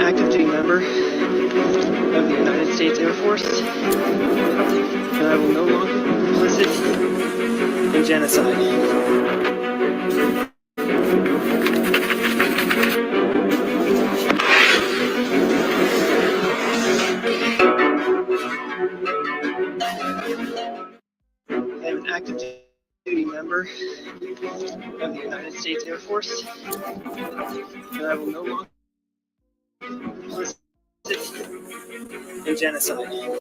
active duty member of the United States Air Force, and I will no longer be complicit in genocide. I am an active duty member of the United States Air Force, and I will no longer be complicit in genocide.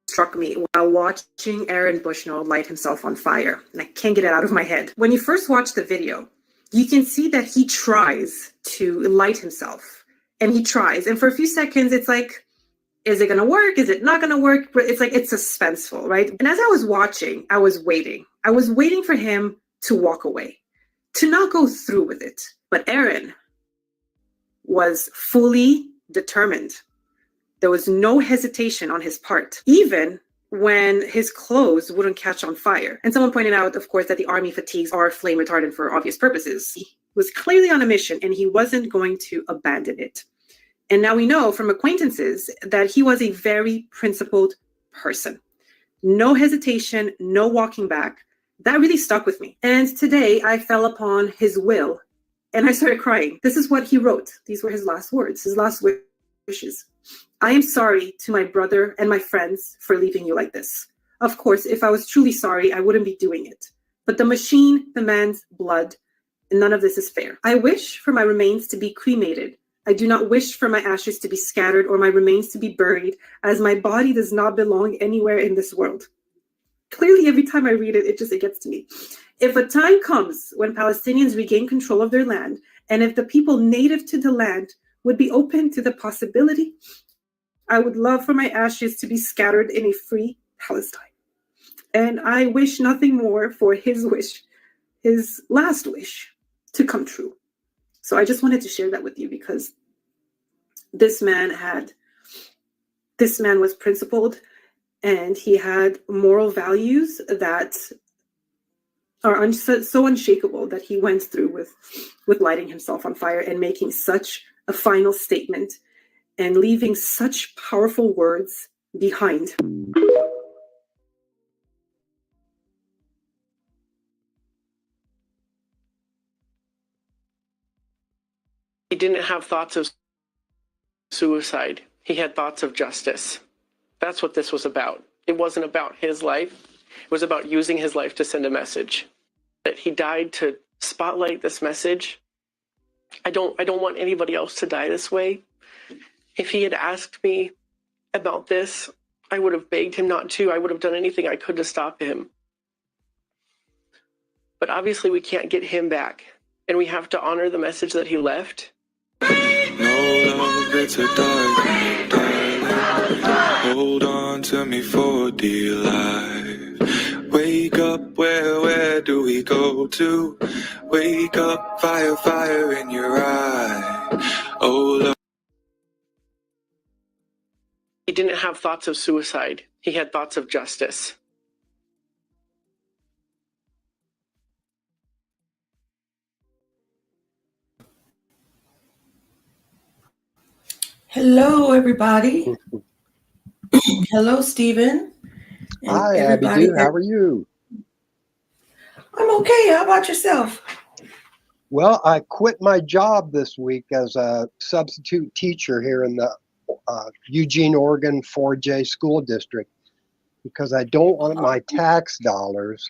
Struck me while watching Aaron Bushnell light himself on fire, and I can't get it out of my head. When you first watch the video, you can see that he tries to light himself, and he tries, and for a few seconds, it's like, is it gonna work? Is it not gonna work? But it's like, it's suspenseful, right? And as I was watching, I was waiting. I was waiting for him to walk away, to not go through with it. But Aaron was fully determined. There was no hesitation on his part, even when his clothes wouldn't catch on fire. And someone pointed out, of course, that the Army fatigues are flame retardant for obvious purposes. He was clearly on a mission and he wasn't going to abandon it. And now we know from acquaintances that he was a very principled person. No hesitation, no walking back. That really stuck with me. And today I fell upon his will and I started crying. This is what he wrote. These were his last words, his last wishes. I am sorry to my brother and my friends for leaving you like this. Of course, if I was truly sorry, I wouldn't be doing it. But the machine demands blood, and none of this is fair. I wish for my remains to be cremated. I do not wish for my ashes to be scattered or my remains to be buried, as my body does not belong anywhere in this world. Clearly, every time I read it, it gets to me. If a time comes when Palestinians regain control of their land, and if the people native to the land would be open to the possibility, I would love for my ashes to be scattered in a free Palestine. And I wish nothing more for his wish, his last wish, to come true. So I just wanted to share that with you because this man was principled and he had moral values that are so unshakable that he went through with lighting himself on fire and making such a final statement and leaving such powerful words behind. He didn't have thoughts of suicide. He had thoughts of justice. That's what this was about. It wasn't about his life. It was about using his life to send a message. That he died to spotlight this message. I don't want anybody else to die this way. If he had asked me about this, I would have begged him not to. I would have done anything I could to stop him. But obviously we can't get him back, and we have to honor the message that he left. No love, it's a dark, darling. Hold on to me for dear life. Wake up, where do we go to? Wake up, fire, fire in your eye. Oh, love. He didn't have thoughts of suicide. He had thoughts of justice. Hello, everybody. Hello, Stephen. And Hi, everybody. Abby. How are you? I'm okay. How about yourself? Well, I quit my job this week as a substitute teacher here in the Eugene, Oregon 4J school district because I don't want my tax dollars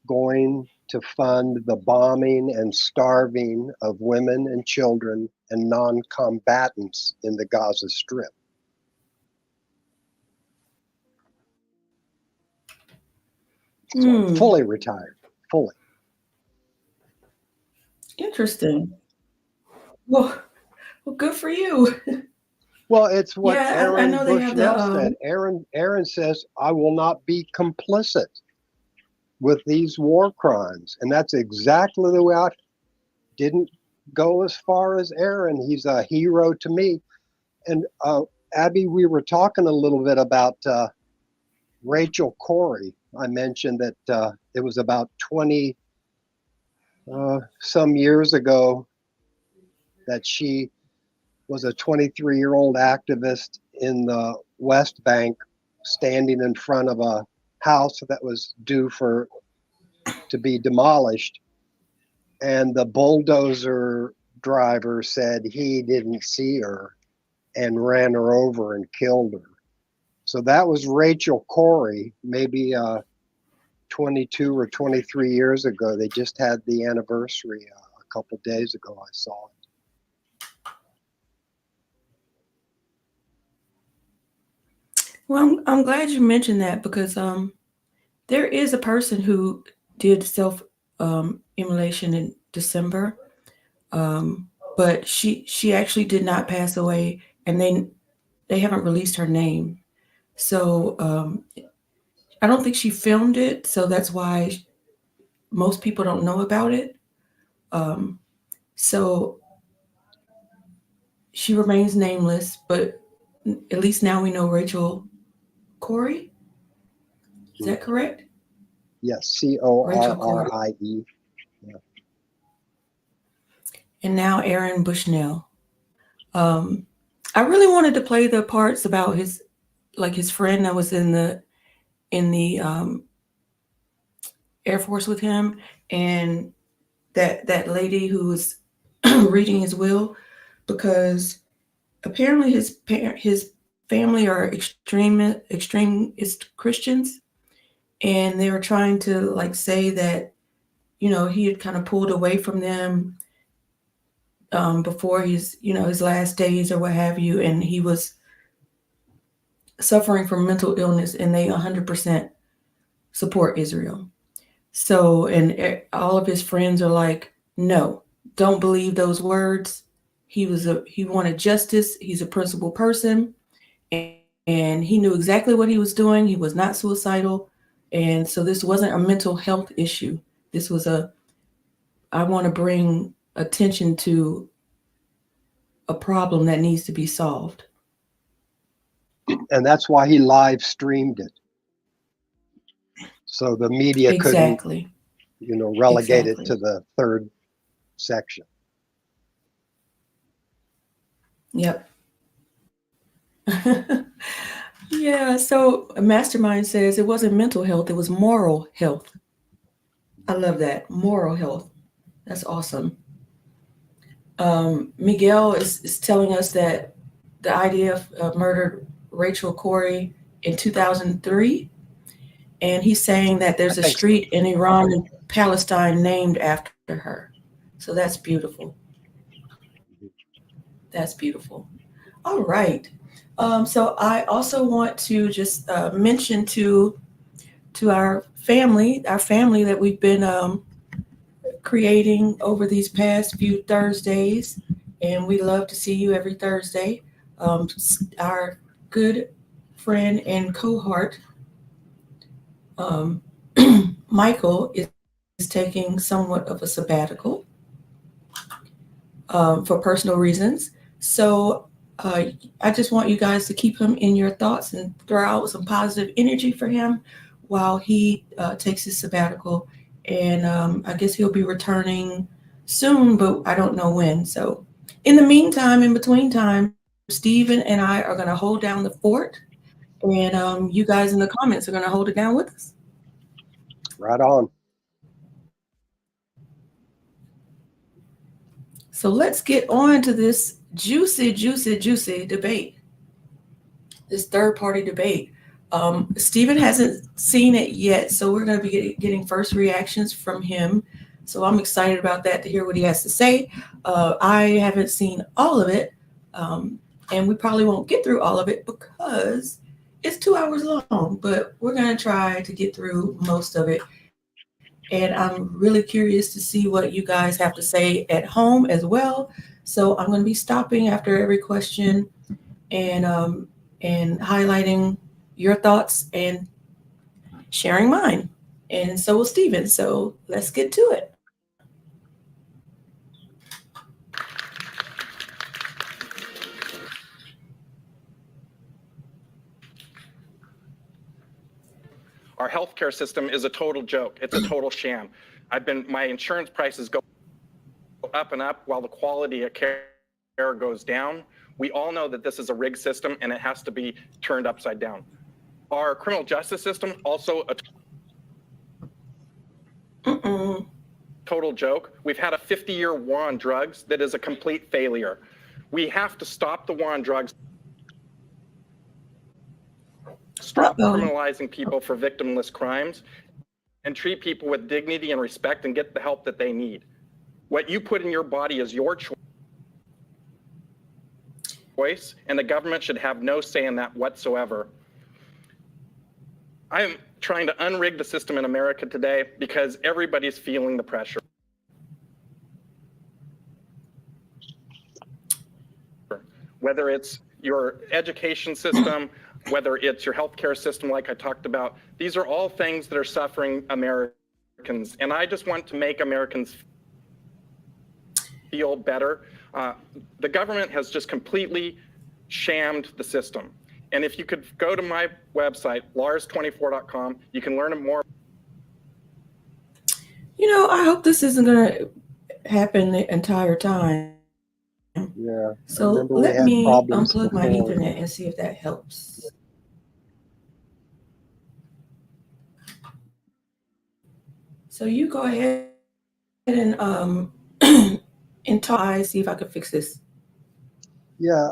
going to fund the bombing and starving of women and children and non-combatants in the Gaza Strip. So I'm fully retired, fully. Interesting. Well, good for you. Well, it's what Yeah, I Aaron know they have the, Bushnell said. Aaron says, I will not be complicit with these war crimes. And that's exactly the way I didn't go as far as Aaron. He's a hero to me. And Abby, we were talking a little bit about Rachel Corrie. I mentioned that it was about 20 some years ago that she was a 23-year-old activist in the West Bank standing in front of a house that was due to be demolished. And the bulldozer driver said he didn't see her and ran her over and killed her. So that was Rachel Corrie, maybe 22 or 23 years ago. They just had the anniversary a couple days ago. I saw it. Well, I'm glad you mentioned that because there is a person who did self-immolation in December, but she actually did not pass away, and they haven't released her name. So I don't think she filmed it, so that's why most people don't know about it. So she remains nameless, but at least now we know Rachel Corrie. Is that correct? Yes, Corrie. Yeah. And now Aaron Bushnell. I really wanted to play the parts about his friend that was in the Air Force with him, and that lady who was reading his will, because apparently his family are extremist Christians, and they were trying to say that he had kind of pulled away from them before his last days or what have you, and he was suffering from mental illness, and they 100% support Israel. So, and all of his friends are like, no, don't believe those words. He wanted justice. He's a principled person, and he knew exactly what he was doing. He was not suicidal. And so this wasn't a mental health issue. This was I want to bring attention to a problem that needs to be solved. And that's why he live streamed it. So the media couldn't, relegate it to the third section. Yep. Yeah, so Mastermind says it wasn't mental health, it was moral health. I love that. Moral health. That's awesome. Miguel is telling us that the IDF murdered Rachel Corrie in 2003. And he's saying that there's a street in Iran and Palestine named after her. So that's beautiful. That's beautiful. All right. So I also want to just mention to our family that we've been creating over these past few Thursdays, and we love to see you every Thursday. Our good friend and cohort, Michael, is taking somewhat of a sabbatical for personal reasons. So I just want you guys to keep him in your thoughts and throw out some positive energy for him while he takes his sabbatical. And I guess he'll be returning soon, but I don't know when. So in the meantime, in between times, Stephen and I are going to hold down the fort, and you guys in the comments are going to hold it down with us. Right on. So let's get on to this juicy debate, this third-party debate. Stephen hasn't seen it yet, so we're going to be getting first reactions from him. So I'm excited about that, to hear what he has to say. I haven't seen all of it, and we probably won't get through all of it because it's 2 hours long, but we're going to try to get through most of it. And I'm really curious to see what you guys have to say at home as well. So I'm going to be stopping after every question and highlighting your thoughts and sharing mine. And so will Stephen. So let's get to it. Our healthcare system is a total joke. It's a total sham. My insurance prices go up and up while the quality of care goes down. We all know that this is a rigged system and it has to be turned upside down. Our criminal justice system, also a total joke. We've had a 50-year war on drugs that is a complete failure. We have to stop the war on drugs. Stop criminalizing people for victimless crimes and treat people with dignity and respect and get the help that they need. What you put in your body is your choice, and the government should have no say in that whatsoever. I'm trying to unrig the system in America today because everybody's feeling the pressure. Whether it's your education system, whether it's your healthcare system, like I talked about, these are all things that are suffering Americans. And I just want to make Americans feel better. The government has just completely shammed the system. And if you could go to my website, lars24.com, you can learn more. You know, I hope this isn't going to happen the entire time. Yeah. So let me unplug my Ethernet and see if that helps. So you go ahead and and talk. See if I can fix this. Yeah.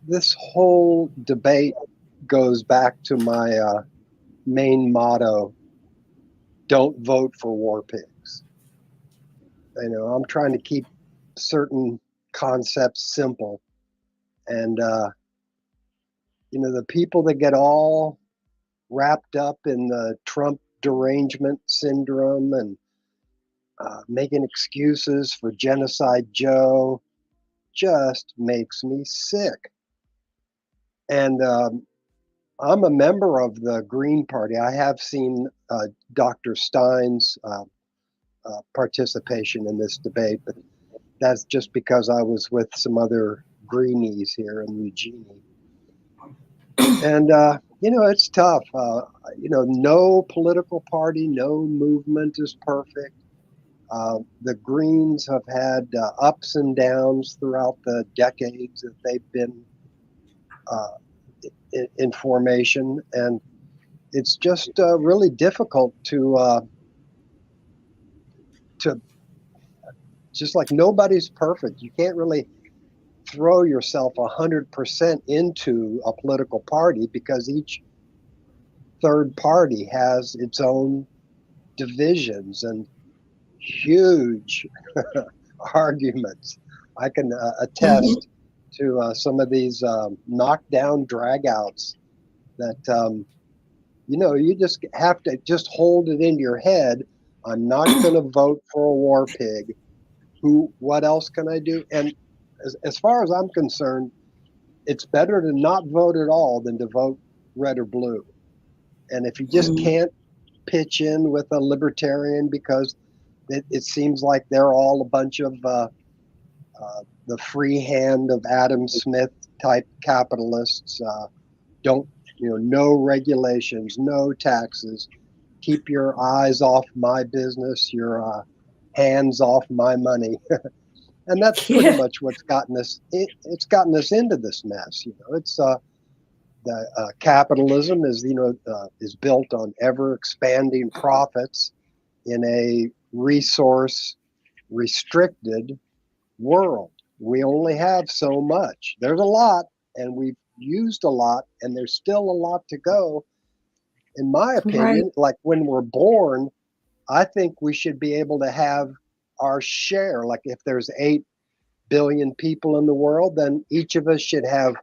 This whole debate goes back to my main motto: don't vote for war pigs. You know, I'm trying to keep certain concepts simple, and you know, the people that get all wrapped up in the Trump derangement syndrome and making excuses for Genocide Joe just makes me sick. And I'm a member of the Green Party. I have seen Dr. Stein's participation in this debate, but that's just because I was with some other greenies here in Eugenie. And, you know, it's tough. You know, no political party, no movement is perfect. The Greens have had ups and downs throughout the decades that they've been in formation. And it's just really difficult to just like nobody's perfect. You can't really throw yourself 100% into a political party because each third party has its own divisions and huge arguments. I can attest to some of these knockdown dragouts that, you know, you just have to just hold it in your head. I'm not going to vote for a war pig. What else can I do? And as far as I'm concerned, it's better to not vote at all than to vote red or blue. And if you just can't pitch in with a libertarian because it seems like they're all a bunch of the free hand of Adam Smith type capitalists, no regulations, no taxes, keep your eyes off my business, your hands off my money. And that's pretty Yeah. much what's gotten us. It's gotten us into this mess. It's the capitalism is built on ever expanding profits in a resource restricted world. We only have so much. There's a lot, and we've used a lot, and there's still a lot to go. In my opinion, like when we're born, I think we should be able to have our share. Like if there's 8 billion people in the world, then each of us should have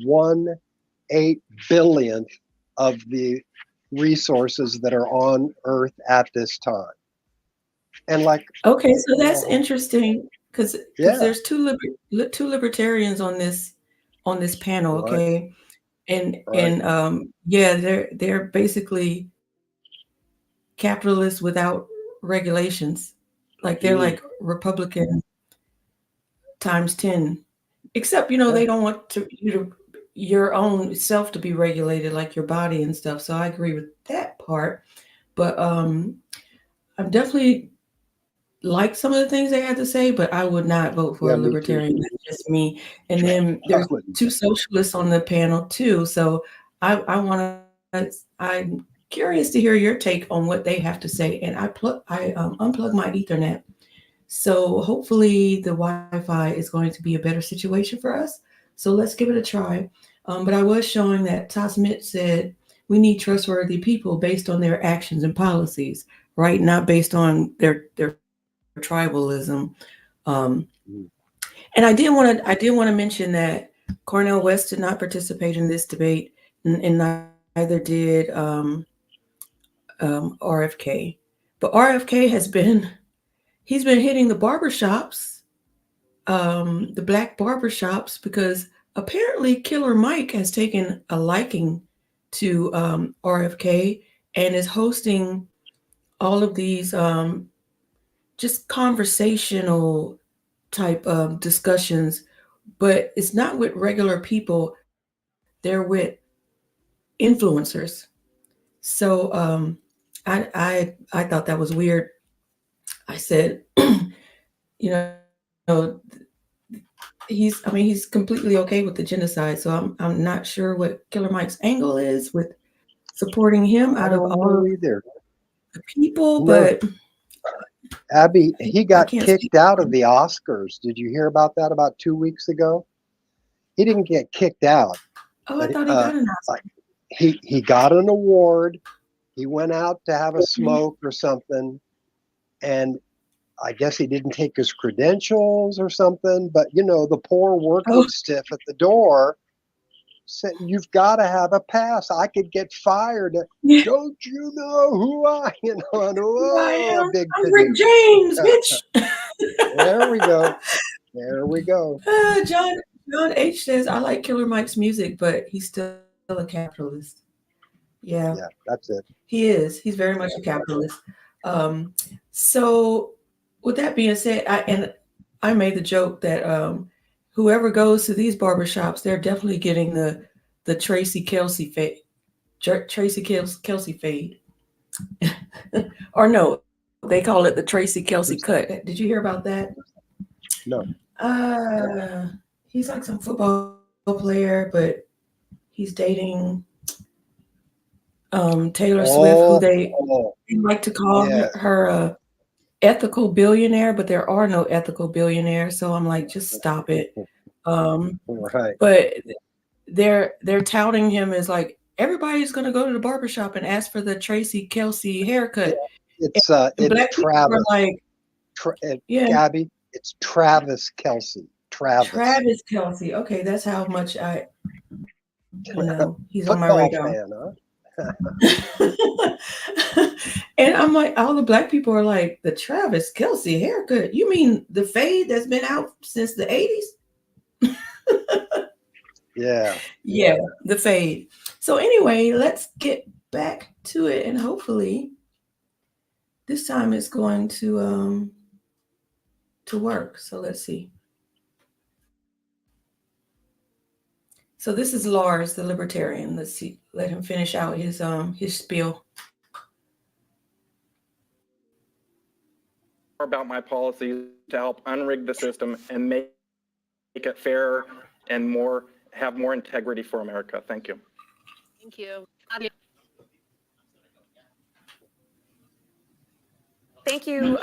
1/8 billionth of the resources that are on Earth at this time. And like, Okay, so that's interesting because yeah, there's two libertarians on this panel, right, okay? And right. yeah, they're basically capitalists without regulations. Like they're like Republican times 10. Except, they don't want your own self to be regulated, like your body and stuff. So I agree with that part. But I'm definitely like some of the things they had to say, but I would not vote for Yeah, a me too. libertarian. That's just me. And then there's wouldn't. 2 socialists on the panel too. So I'm curious to hear your take on what they have to say. And I unplug my Ethernet. So hopefully the Wi-Fi is going to be a better situation for us. So let's give it a try. But I was showing that Todd Smith said we need trustworthy people based on their actions and policies, right? Not based on their tribalism. And I did want to mention that Cornel West did not participate in this debate, and neither did RFK. But RFK he's been hitting the barbershops, the black barbershops, because apparently Killer Mike has taken a liking to RFK and is hosting all of these just conversational type of discussions, but it's not with regular people. They're with influencers. So I thought that was weird. I said, he's completely okay with the genocide. So I'm not sure what Killer Mike's angle is with supporting him out of all either. the people, but Abby, he got kicked out of the the Oscars. Did you hear about that about 2 weeks ago? He didn't get kicked out. Oh, I thought he got an Oscar. He got an award. He went out to have a smoke or something, and I guess he didn't take his credentials or something. But the poor working stiff at the door said, "You've got to have a pass. I could get fired. Yeah. Don't you know who I am?" I'm Rick James, bitch. There we go. There we go. John H says, I like Killer Mike's music, but he's still a capitalist. Yeah, that's it. He is. He's very much a capitalist. So with that being said, I made the joke that whoever goes to these barbershops, they're definitely getting the Tracy Kelsey fade. Tracy Kelsey fade. Or no, they call it the Tracy Kelsey cut. Did you hear about that? No. He's like some football player, but he's dating Taylor Swift, who they like to call her ethical billionaire, but there are no ethical billionaires. So I'm like, just stop it. Right. But they're touting him as like, everybody's gonna go to the barbershop and ask for the Tracy Kelsey haircut. It's Travis. Like, Gabby, it's Travis Kelsey. Travis Kelsey. Okay, that's how much he's on my radar. Fan, huh? And I'm like, all the black people are like, the Travis Kelsey haircut. You mean the fade that's been out since the 80s? Yeah, the fade. So anyway, let's get back to it, and hopefully this time it's going to work. So let's see. So this is Lars, the libertarian. Let's see. Let him finish out his spiel. about my policies to help unrig the system and make it fair and have more integrity for America. Thank you. Thank you. Claudia. Thank you.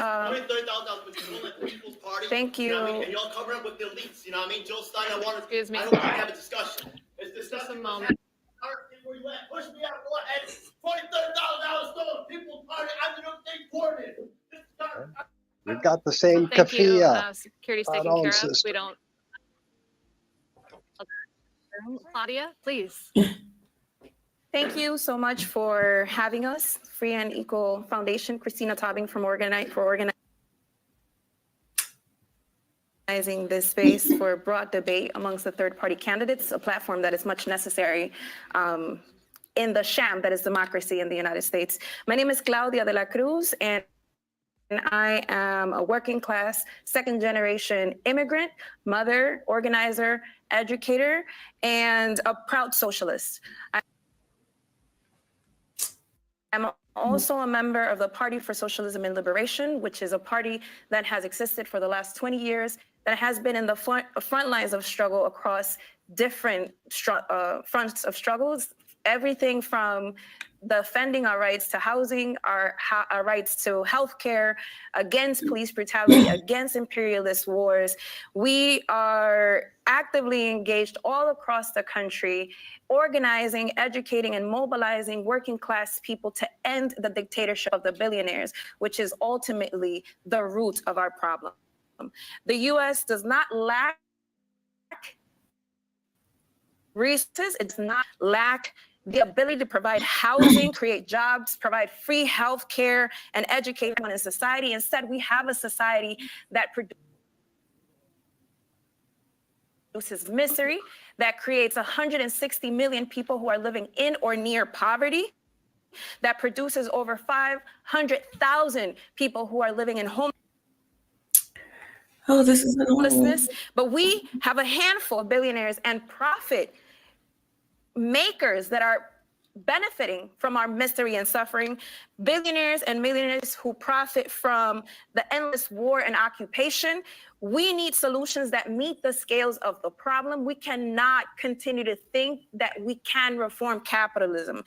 People's Party. Thank you. You know what I mean? And y'all cover up with the elites. You know what I mean? Jill Stein, I don't want Excuse me. to have a discussion. It's Just a moment. Where you at? Push me out. Go ahead. $20,000 stolen. People's Party. I'm the new state coordinator. This is not. We've got the same Thank you. kafia. Security's Spot taken on, care of. sister. We don't. Claudia, please. Thank you so much for having us. Free and Equal Foundation, Christina Tobbing for organizing this space for broad debate amongst the third-party candidates, a platform that is much necessary in the sham that is democracy in the United States. My name is Claudia de la Cruz, and I am a working class, second generation immigrant, mother, organizer, educator, and a proud socialist. I'm also a member of the Party for Socialism and Liberation, which is a party that has existed for the last 20 years, that has been in the front lines of struggle across different fronts of struggles, everything from defending our rights to housing, our rights to healthcare, against police brutality, against imperialist wars. We are actively engaged all across the country, organizing, educating, and mobilizing working class people to end the dictatorship of the billionaires, which is ultimately the root of our problem. The U.S. does not lack resources, it does not lack the ability to provide housing, create jobs, provide free health care, and educate everyone in society. Instead, we have a society that produces misery, that creates 160 million people who are living in or near poverty, that produces over 500,000 people who are living in This is homelessness. But we have a handful of billionaires and profit makers that are benefiting from our misery and suffering, billionaires and millionaires who profit from the endless war and occupation. We need solutions that meet the scales of the problem. We cannot continue to think that we can reform capitalism.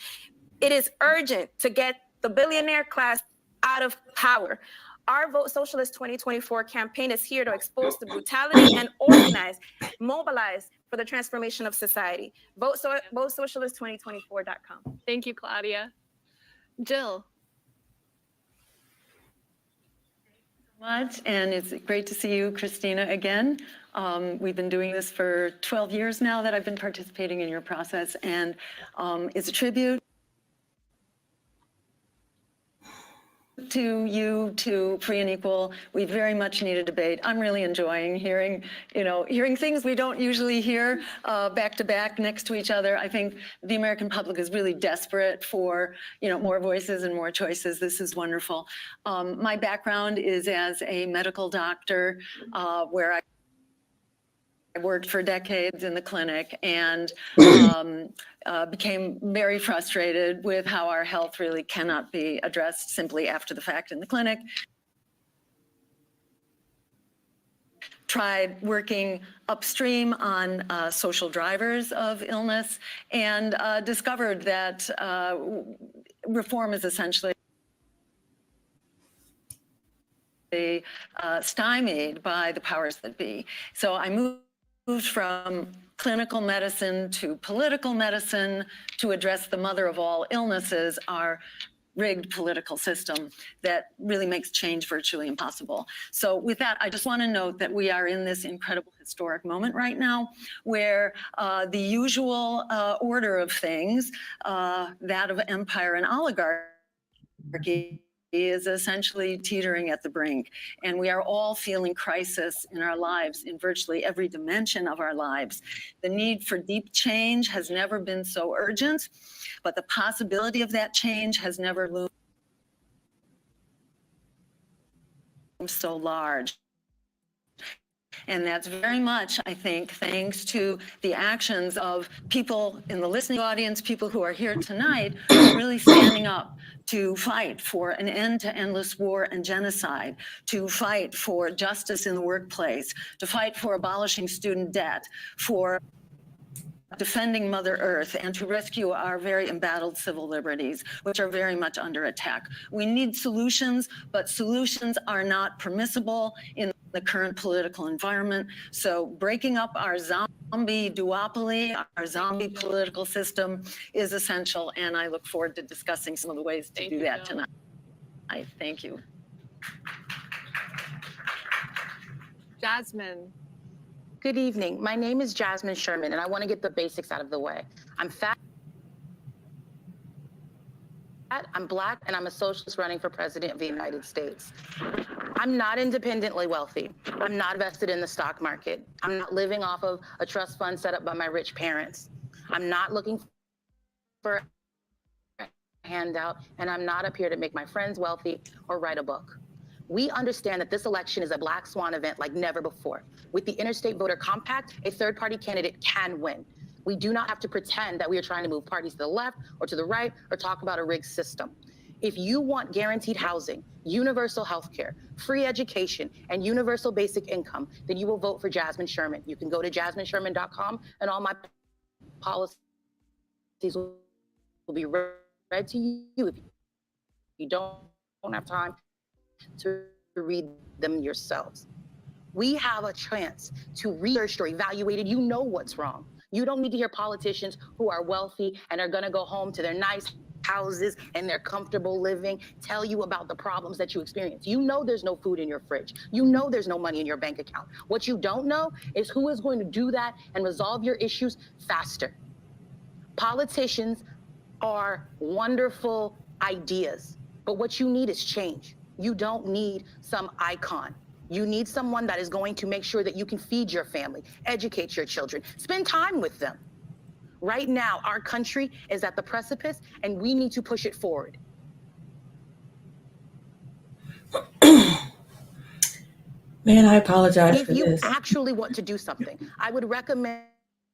It is urgent to get the billionaire class out of power. Our Vote Socialist 2024 campaign is here to expose the brutality and organize, mobilize for the transformation of society. Vote Socialist2024.com. Thank you, Claudia. Jill. Much, and it's great to see you, Christina, again. We've been doing this for 12 years now that I've been participating in your process, and it's a tribute to you, to Free and Equal. We very much need a debate. I'm really enjoying hearing things we don't usually hear back to back next to each other. I think the American public is really desperate for, more voices and more choices. This is wonderful. My background is as a medical doctor, where I worked for decades in the clinic and became very frustrated with how our health really cannot be addressed simply after the fact in the clinic. Tried working upstream on social drivers of illness and discovered that reform is essentially stymied by the powers that be. So I moved from clinical medicine to political medicine to address the mother of all illnesses, our rigged political system that really makes change virtually impossible. So with that, I just want to note that we are in this incredible historic moment right now where the usual order of things, that of empire and oligarchy, is essentially teetering at the brink. And we are all feeling crisis in our lives in virtually every dimension of our lives. The need for deep change has never been so urgent, but the possibility of that change has never loomed so large. And that's very much, I think, thanks to the actions of people in the listening audience, people who are here tonight, who are really standing up to fight for an end to endless war and genocide, to fight for justice in the workplace, to fight for abolishing student debt, for defending Mother Earth, and to rescue our very embattled civil liberties, which are very much under attack. We need solutions, but solutions are not permissible in the current political environment. So breaking up our zombie duopoly, our zombie political system is essential, and I look forward to discussing some of the ways to do that tonight. I thank you. Jasmine. Good evening. My name is Jasmine Sherman, and I want to get the basics out of the way. I'm fat, I'm Black, and I'm a socialist running for president of the United States. I'm not independently wealthy. I'm not vested in the stock market. I'm not living off of a trust fund set up by my rich parents. I'm not looking for a handout, and I'm not up here to make my friends wealthy or write a book. We understand that this election is a black swan event like never before. With the Interstate Voter Compact, a third-party candidate can win. We do not have to pretend that we are trying to move parties to the left or to the right or talk about a rigged system. If you want guaranteed housing, universal health care, free education, and universal basic income, then you will vote for Jasmine Sherman. You can go to jasminesherman.com, and all my policies will be read to you. If you don't have time to read them yourselves. We have a chance to research or evaluate it. You know what's wrong. You don't need to hear politicians who are wealthy and are gonna go home to their nice houses and their comfortable living tell you about the problems that you experience. You know there's no food in your fridge. You know there's no money in your bank account. What you don't know is who is going to do that and resolve your issues faster. Politicians are wonderful ideas, but what you need is change. You don't need some icon. You need someone that is going to make sure that you can feed your family, educate your children, spend time with them. Right now, our country is at the precipice, and we need to push it forward. Man, I apologize If for you this. actually want to do something, I would recommend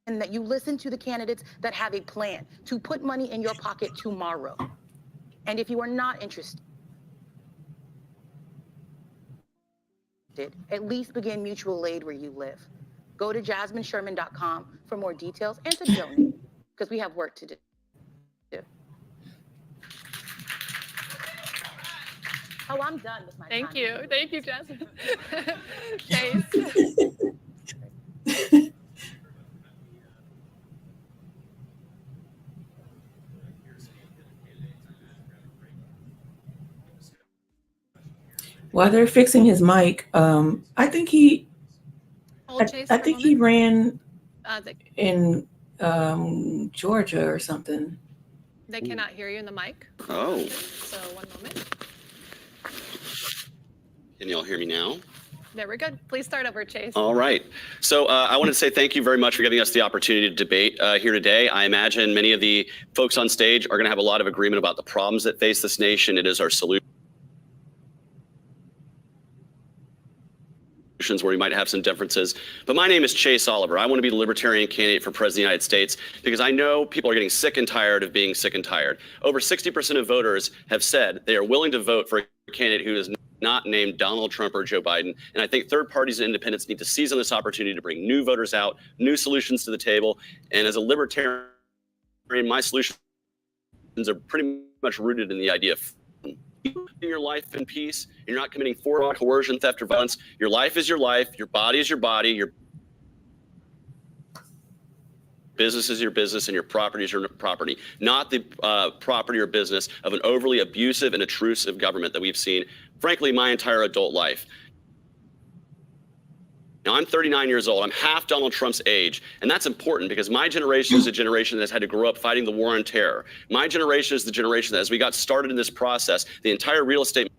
that you listen to the candidates that have a plan to put money in your pocket tomorrow. And if you are not interested, at least begin mutual aid where you live. Go to jasminesherman.com for more details and to donate, because we have work to do. Oh, I'm done with my Thank time. you. Thank you, Jasmine. Chase. While they're fixing his mic, I think he, Hold Chase I for a think he moment. ran in Georgia or something. They cannot hear you in the mic. Oh, So 1 moment. can y'all hear me now? There, we're good. Please start over, Chase. All right. So I wanted to say thank you very much for giving us the opportunity to debate here today. I imagine many of the folks on stage are going to have a lot of agreement about the problems that face this nation. It is our solution where we might have some differences. But my name is Chase Oliver. I want to be the Libertarian candidate for President of the United States because I know people are getting sick and tired of being sick and tired. Over 60% of voters have said they are willing to vote for a candidate who is not named Donald Trump or Joe Biden. And I think third parties and independents need to seize on this opportunity to bring new voters out, new solutions to the table. And as a Libertarian, my solutions are pretty much rooted in the idea of your life in peace. You're not committing fraud, coercion, theft, or violence. Your life is your life. Your body is your body. Your business is your business, and your property is your property. Not the property or business of an overly abusive and intrusive government that we've seen, frankly, my entire adult life. Now, I'm 39 years old. I'm half Donald Trump's age. And that's important because my generation is a generation that's had to grow up fighting the war on terror. My generation is the generation that, as we got started in this process, the entire real estate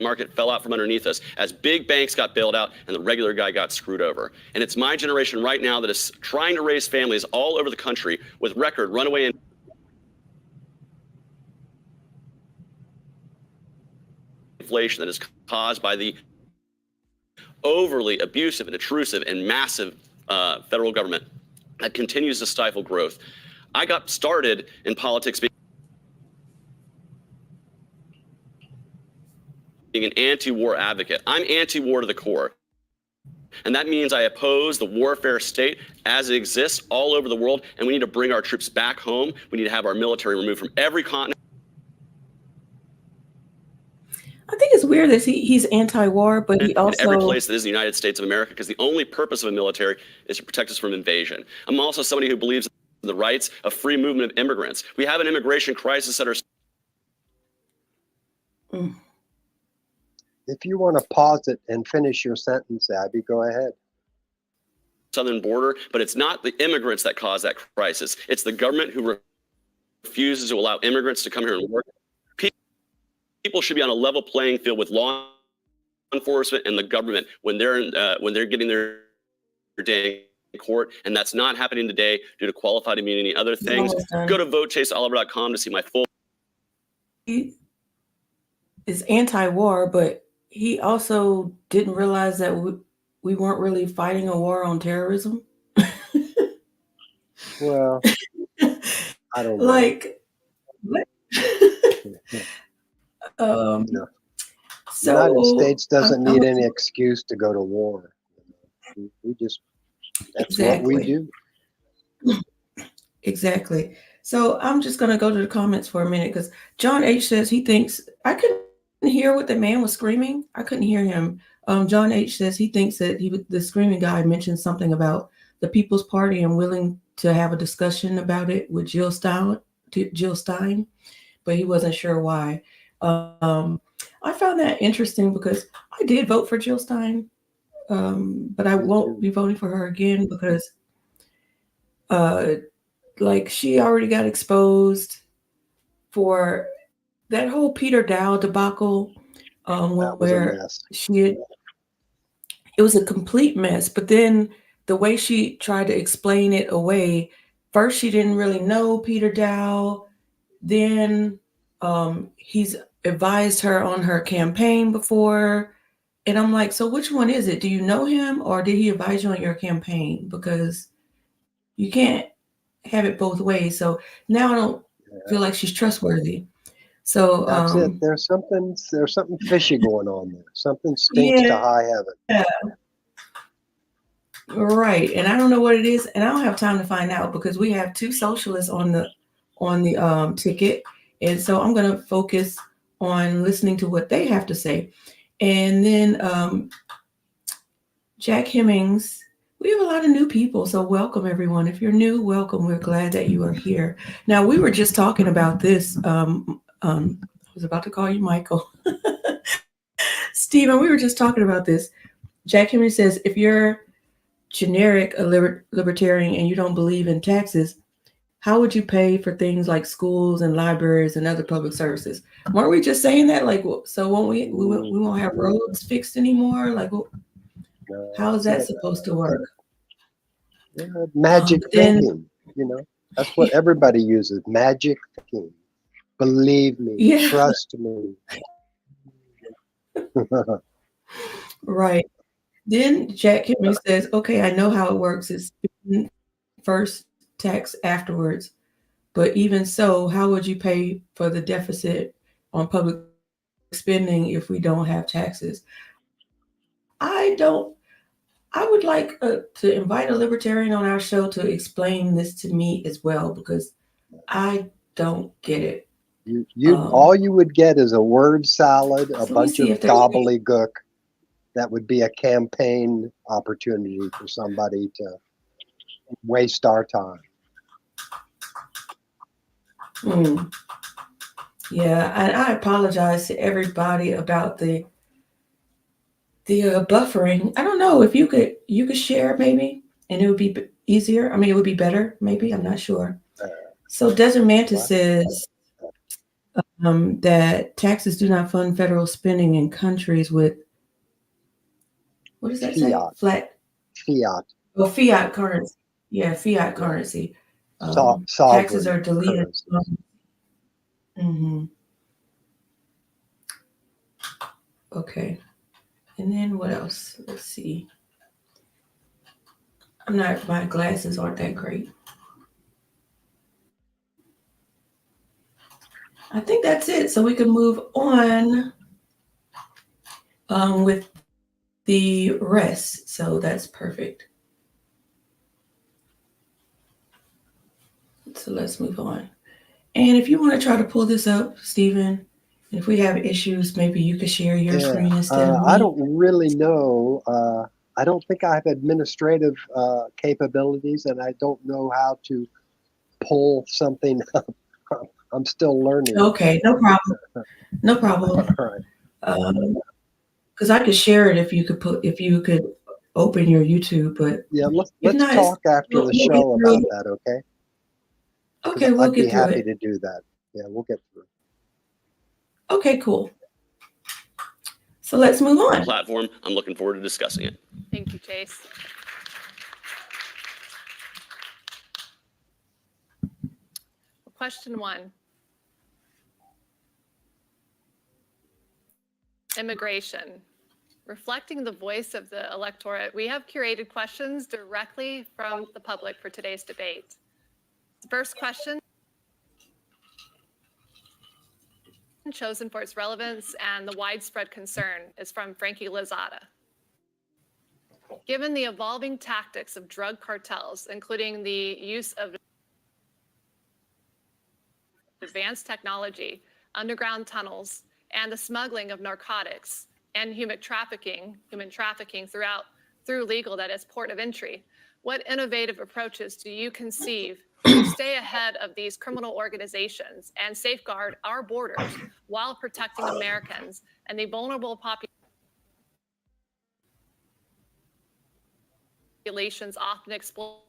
market fell out from underneath us as big banks got bailed out and the regular guy got screwed over. And it's my generation right now that is trying to raise families all over the country with record runaway inflation that is caused by the overly abusive and intrusive and massive federal government that continues to stifle growth. I got started in politics being an anti-war advocate. I'm anti-war to the core. And that means I oppose the warfare state as it exists all over the world, and we need to bring our troops back home. We need to have our military removed from every continent. I think it's weird that he's anti-war, but he also... In every place that is the United States of America, because the only purpose of a military is to protect us from invasion. I'm also somebody who believes in the rights of free movement of immigrants. We have an immigration crisis at our... If you want to pause it and finish your sentence, Abby, go ahead. Southern border, but it's not the immigrants that cause that crisis. It's the government who refuses to allow immigrants to come here and work. People should be on a level playing field with law enforcement and the government when they're getting their day in court, and that's not happening today due to qualified immunity and other things. Go to votechaseoliver.com to see my full. He is anti-war, but he also didn't realize that we weren't really fighting a war on terrorism. Well, I don't know. Like, no. So the United States doesn't need any excuse to go to war. We just, that's exactly what we do. Exactly. So I'm just going to go to the comments for a minute because John H says he thinks I couldn't hear what the man was screaming. I couldn't hear him. John H says he thinks that the screaming guy mentioned something about the People's Party and willing to have a discussion about it with Jill Stein, but he wasn't sure why. I found that interesting because I did vote for Jill Stein, but I won't be voting for her again because like she already got exposed for that whole Peter Dow debacle, where it was a complete mess. But then the way she tried to explain it away, first she didn't really know Peter Dow, then he's advised her on her campaign before, and I'm like, so which one is it? Do you know him or did he advise you on your campaign? Because you can't have it both ways. So now I don't feel like she's trustworthy. So that's it. There's something fishy going on there. Something stinks to high heaven. Yeah. Right. And I don't know what it is, and I don't have time to find out because we have two socialists on the ticket. And so I'm going to focus on listening to what they have to say. And then Jack Hemmings, we have a lot of new people. So welcome, everyone. If you're new, welcome. We're glad that you are here. Now, we were just talking about this. I was about to call you Michael. Stephen, we were just talking about this. Jack Hemmings says, if you're generic a libertarian and you don't believe in taxes, how would you pay for things like schools and libraries and other public services? Weren't we just saying that? Like, so won't we won't have roads fixed anymore? Like, how is that supposed to work? Magic thinking, that's what everybody uses. Magic thinking. Believe me, trust me. Right. Then Jack Henry says, okay, I know how it works. It's first tax afterwards. But even so, how would you pay for the deficit on public spending if we don't have taxes? I would like to invite a libertarian on our show to explain this to me as well, because I don't get it. All you would get is a word salad, a bunch of gobbledygook. That would be a campaign opportunity for somebody to waste our time. Yeah, and I apologize to everybody about the buffering. I don't know if you could share maybe, and it would be easier. I mean, it would be better maybe. I'm not sure. So Desert Mantis says that taxes do not fund federal spending in countries with, what does that say? Fiat. Well, fiat currency. Yeah, fiat currency. Taxes are deleted. Okay. And then what else? Let's see. My glasses aren't that great. I think that's it. So we can move on with the rest. So that's perfect. So let's move on. And if you want to try to pull this up, Stephen, if we have issues, maybe you could share your screen instead of me. I don't really know. I don't think I have administrative capabilities, and I don't know how to pull something up. I'm still learning. Okay, no problem. No problem. All right. Because I could share it if you could open your YouTube, but Yeah, let's not, talk after the show about that, okay? Okay, we'll I'd be get through happy it. to do that. Yeah, we'll get through it. Okay, cool. So let's move on. Platform. I'm looking forward to discussing it. Thank you, Chase. Question 1. Immigration. Reflecting the voice of the electorate, we have curated questions directly from the public for today's debate. The first question, chosen for its relevance and the widespread concern, is from Frankie Lozada. Given the evolving tactics of drug cartels, including the use of advanced technology, underground tunnels, and the smuggling of narcotics and human trafficking through legal, that is, port of entry, what innovative approaches do you conceive to stay ahead of these criminal organizations and safeguard our borders while protecting Americans and the vulnerable populations often exploited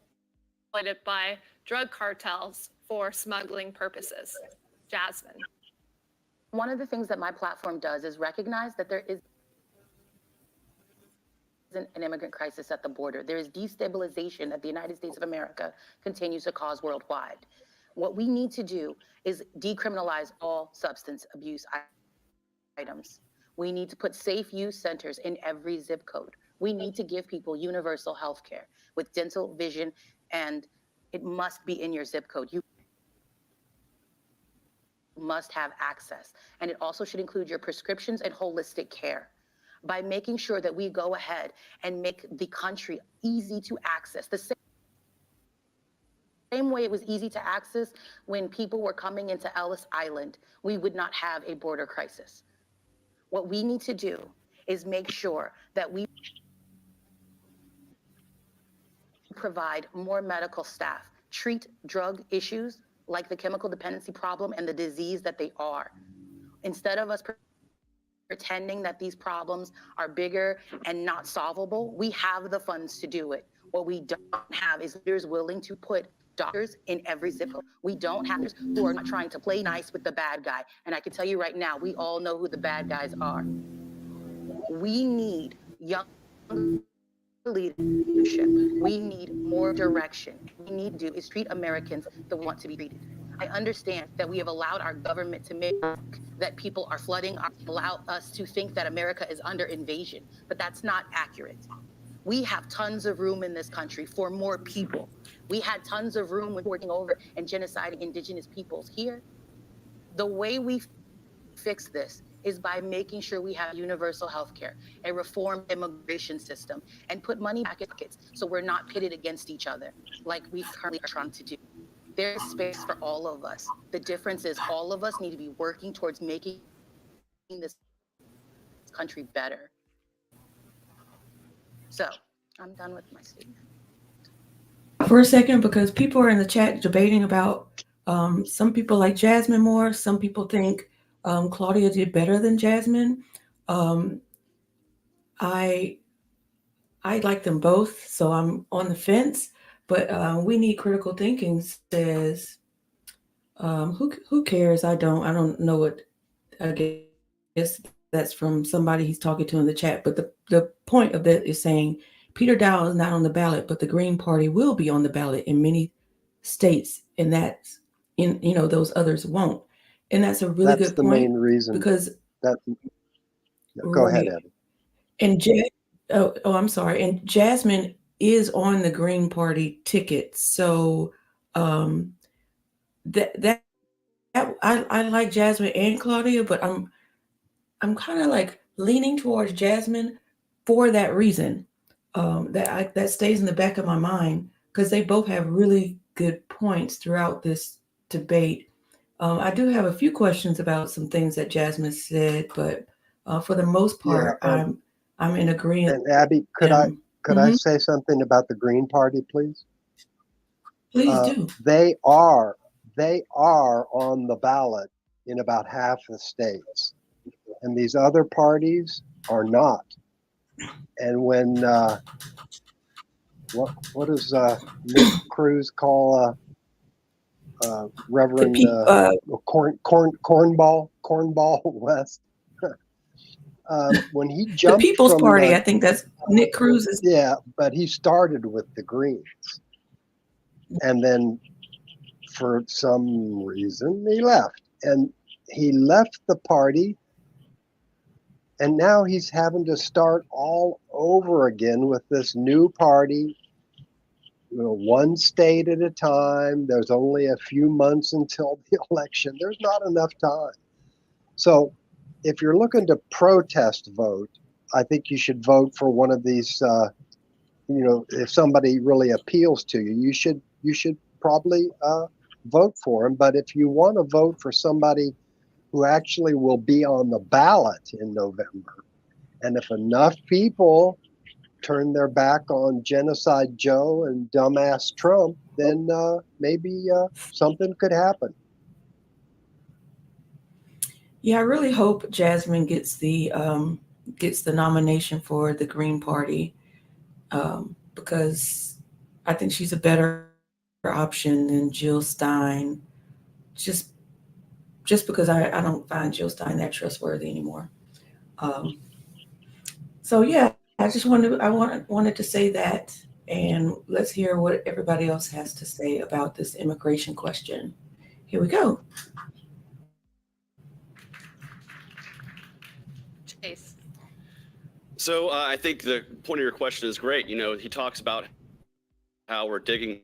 by drug cartels for smuggling purposes? Jasmine. One of the things that my platform does is recognize that there is an immigrant crisis at the border. There is destabilization that the United States of America continues to cause worldwide. What we need to do is decriminalize all substance abuse items. We need to put safe use centers in every zip code. We need to give people universal health care with dental, vision, and it must be in your zip code. You must have access. And it also should include your prescriptions and holistic care. By making sure that we go ahead and make the country easy to access. The same way it was easy to access when people were coming into Ellis Island, we would not have a border crisis. What we need to do is make sure that we provide more medical staff, treat drug issues like the chemical dependency problem and the disease that they are. Instead of us pretending that these problems are bigger and not solvable, we have the funds to do it. What we don't have is leaders willing to put doctors in every zip code. We don't have leaders who are not trying to play nice with the bad guy. And I can tell you right now, we all know who the bad guys are. We need young leadership. We need more direction. What we need to do is treat Americans the way we want to be treated. I understand that we have allowed our government to make that people are flooding, allow us to think that America is under invasion, but that's not accurate. We have tons of room in this country for more people. We had tons of room when working over and genociding indigenous peoples here. The way we fix this is by making sure we have universal health care, a reformed immigration system, and put money back in pockets so we're not pitted against each other like we currently are trying to do. There's space for all of us. The difference is all of us need to be working towards making this country better. So I'm done with my statement. For a second, because people are in the chat debating about some people like Jasmine more, some people think Claudia did better than Jasmine. I like them both, so I'm on the fence. But we need critical thinking says, who cares? I don't know what, I guess that's from somebody he's talking to in the chat. But the point of that is saying Peter Dow is not on the ballot, but the Green Party will be on the ballot in many states, and that's those others won't. And that's a really good point. That's the main reason. Because Go ahead, Right. Eddie. And I'm sorry. And Jasmine is on the Green Party ticket. So that I like Jasmine and Claudia, but I'm kind of like leaning towards Jasmine for that reason. That stays in the back of my mind because they both have really good points throughout this debate. I do have a few questions about some things that Jasmine said, but for the most part, I'm in agreement. And Abby, could I Mhm. say something about the Green Party, please? Please do. They are on the ballot in about half the states, and these other parties are not. And when what does Nick Cruz call Reverend Cornball West? When he The jumped People's from Party, I think that's Nick Cruz's. Yeah, but he started with the Greens, and then for some reason he left, and he left the party, and now he's having to start all over again with this new party. One state at a time. There's only a few months until the election. There's not enough time. So if you're looking to protest vote, I think you should vote for one of these. If somebody really appeals to you, you should probably vote for him. But if you want to vote for somebody who actually will be on the ballot in November, and if enough people turn their back on Genocide Joe and dumbass Trump, then maybe something could happen. Yeah, I really hope Jasmine gets the nomination for the Green Party because I think she's a better option than Jill Stein. Just because I don't find Jill Stein that trustworthy anymore. So yeah, I wanted to say that, and let's hear what everybody else has to say about this immigration question. Here we go. Chase. So I think the point of your question is great. He talks about how we're digging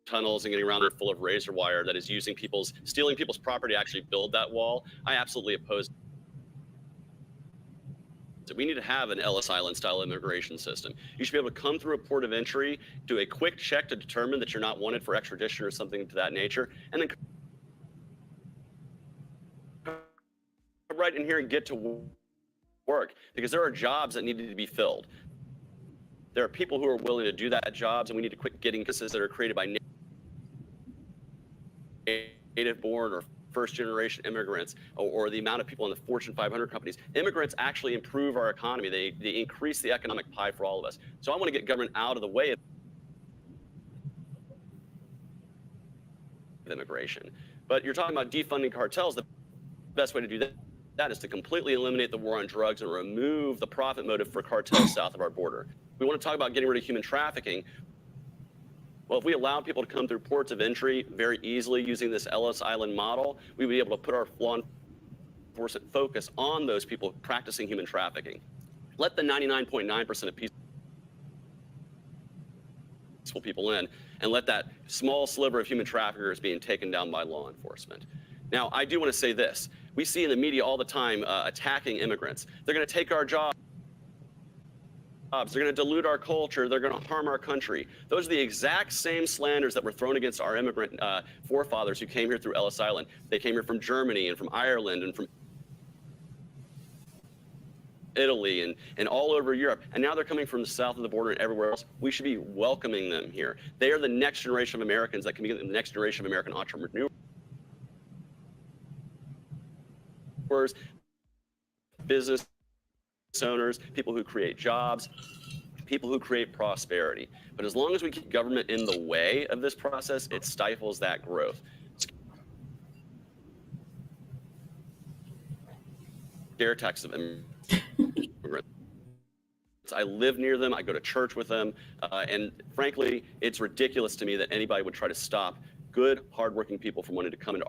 tunnels and getting around there full of razor wire that is stealing people's property to actually build that wall. I absolutely oppose it. We need to have an Ellis Island style immigration system. You should be able to come through a port of entry, do a quick check to determine that you're not wanted for extradition or something to that nature, and then come right in here and get to work, because there are jobs that need to be filled. There are people who are willing to do that jobs, and we need to quit getting cases that are created by native-born or first-generation immigrants, or the amount of people in the Fortune 500 companies. Immigrants actually improve our economy. They increase the economic pie for all of us. So I want to get government out of the way of immigration. But you're talking about defunding cartels. The best way to do that is to completely eliminate the war on drugs and remove the profit motive for cartels south of our border. We want to talk about getting rid of human trafficking. Well, if we allow people to come through ports of entry very easily using this Ellis Island model, we would be able to put our law enforcement focus on those people practicing human trafficking. Let the 99.9% of peaceful people in, and let that small sliver of human traffickers being taken down by law enforcement. Now, I do want to say this. We see in the media all the time attacking immigrants. They're going to take our jobs. They're going to dilute our culture. They're going to harm our country. Those are the exact same slanders that were thrown against our immigrant forefathers who came here through Ellis Island. They came here from Germany and from Ireland and from Italy and all over Europe. And now they're coming from the south of the border and everywhere else. We should be welcoming them here. They are the next generation of Americans that can be the next generation of American entrepreneurs, business owners, people who create jobs, people who create prosperity. But as long as we keep government in the way of this process, it stifles that growth. Scare tactics of immigrants. I live near them, I go to church with them, and frankly, it's ridiculous to me that anybody would try to stop good, hardworking people from wanting to come into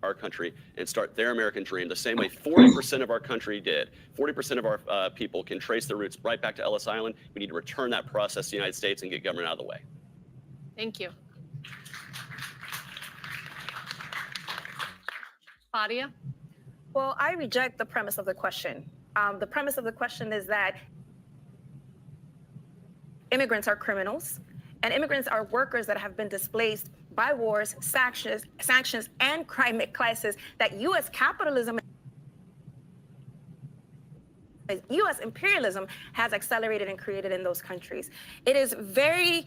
our country and start their American dream the same way 40% of our country did. 40% of our people can trace their roots right back to Ellis Island. We need to return that process to the United States and get government out of the way. Thank you. Claudia? Well, I reject the premise of the question. The premise of the question is that immigrants are criminals, and immigrants are workers that have been displaced by wars, sanctions, and climate crisis that U.S. capitalism, U.S. imperialism has accelerated and created in those countries. It is very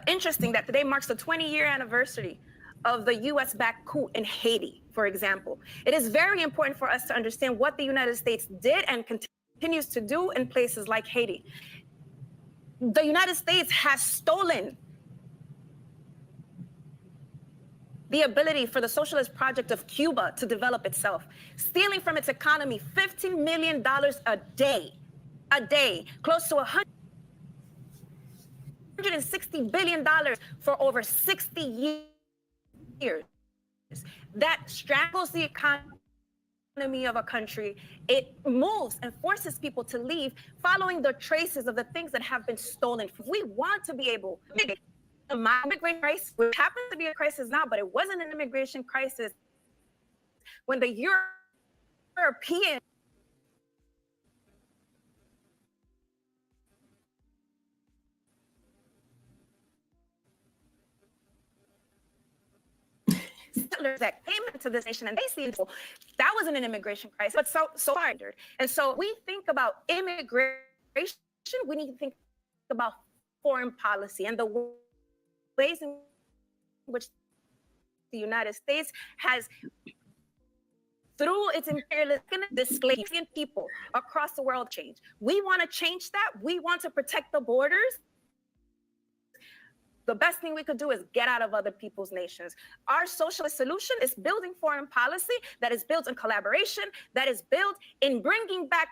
interesting that today marks the 20-year anniversary of the U.S.-backed coup in Haiti, for example. It is very important for us to understand what the United States did and continues to do in places like Haiti. The United States has stolen the ability for the socialist project of Cuba to develop itself, stealing from its economy $15 million a day, close to $160 billion for over 60 years. That strangles the economy of a country. It moves and forces people to leave, following the traces of the things that have been stolen. We want to be able to migrant crisis, which happens to be a crisis now, but it wasn't an immigration crisis when the European settlers that came into this nation and they see people, that wasn't an immigration crisis, but so far. And so we think about immigration, we need to think about foreign policy and the ways in which the United States has, through its imperialism, displacing people across the world change. We want to change that. We want to protect the borders. The best thing we could do is get out of other people's nations. Our socialist solution is building foreign policy that is built in collaboration, that is built in bringing back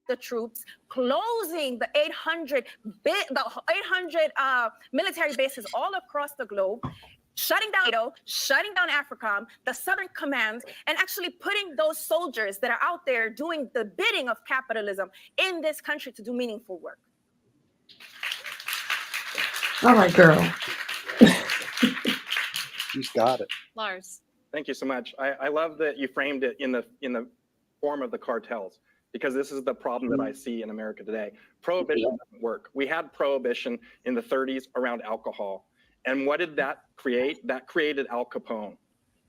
the troops, closing the 800 military bases all across the globe, shutting down NATO, shutting down AFRICOM, the Southern Command, and actually putting those soldiers that are out there doing the bidding of capitalism in this country to do meaningful work. All right, girl. She's got it. Lars? Thank you so much. I love that you framed it in the form of the cartels, because this is the problem that I see in America today. Prohibition doesn't work. We had prohibition in the 30s around alcohol. And what did that create? That created Al Capone.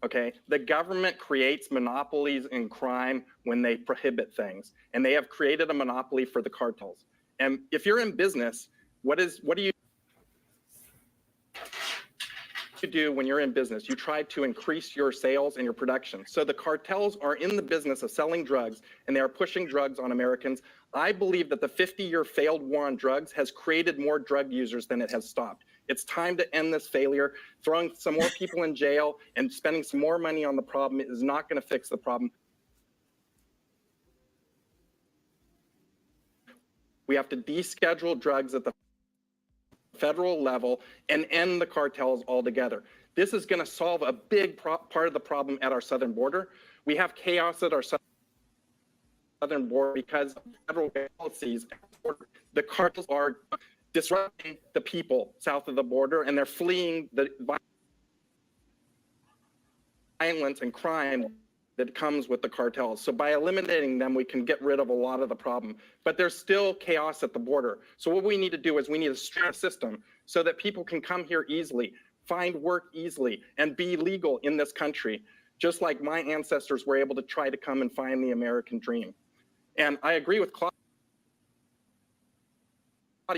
Okay, the government creates monopolies in crime when they prohibit things, and they have created a monopoly for the cartels. And if you're in business, what do you do when you're in business? You try to increase your sales and your production. So the cartels are in the business of selling drugs, and they are pushing drugs on Americans. I believe that the 50-year failed war on drugs has created more drug users than it has stopped. It's time to end this failure. Throwing some more people in jail and spending some more money on the problem is not going to fix the problem. We have to deschedule drugs at the federal level and end the cartels altogether. This is going to solve a big part of the problem at our southern border. We have chaos at our southern border because of federal policies. The cartels are disrupting the people south of the border, and they're fleeing the violence and crime that comes with the cartels. So by eliminating them, we can get rid of a lot of the problem. But there's still chaos at the border. So what we need to do is we need to strengthen a system so that people can come here easily, find work easily, and be legal in this country, just like my ancestors were able to try to come and find the American dream. And I agree with Claudia.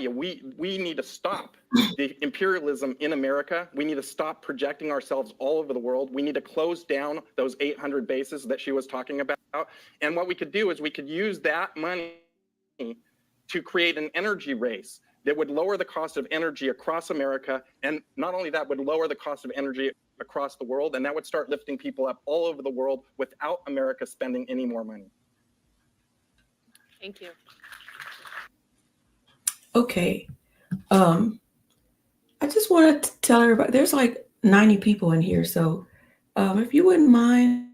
We need to stop the imperialism in America. We need to stop projecting ourselves all over the world. We need to close down those 800 bases that she was talking about. And what we could do is we could use that money to create an energy race that would lower the cost of energy across America. And not only that, would lower the cost of energy across the world. And that would start lifting people up all over the world without America spending any more money. Thank you. Okay. I just wanted to tell everybody, there's like 90 people in here. So If you wouldn't mind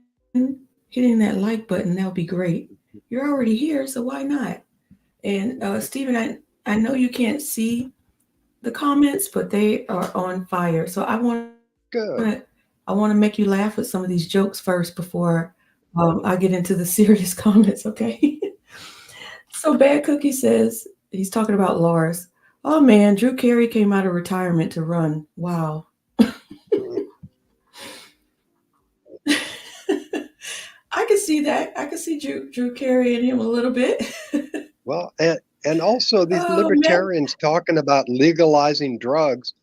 hitting that like button, that would be great. You're already here, so why not? And Stephen, I know you can't see the comments, but they are on fire. So I want to make you laugh at some of these jokes first before I get into the serious comments, okay? So Bad Cookie says, he's talking about Lars. Oh man, Drew Carey came out of retirement to run. Wow. I can see that. I can see Drew Carey in him a little bit. Well, and also these libertarians talking about legalizing drugs.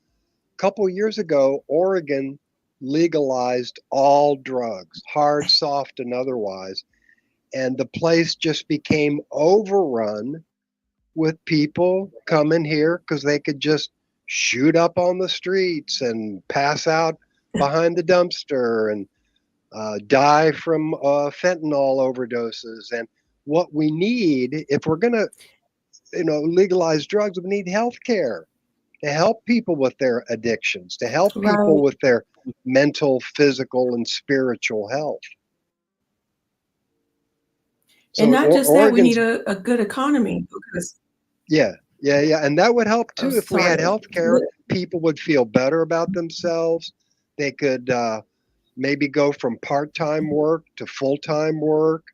A couple years ago, Oregon legalized all drugs, hard, soft, and otherwise. And the place just became overrun with people coming here because they could just shoot up on the streets and pass out behind the dumpster and die from fentanyl overdoses. And what we need, if we're going to, legalize drugs, we need health care to help people with their addictions, to help people with their mental, physical, and spiritual health. So and not just that, we need a good economy. Because yeah. And that would help too. If we had health care, people would feel better about themselves. They could maybe go from part-time work to full-time work.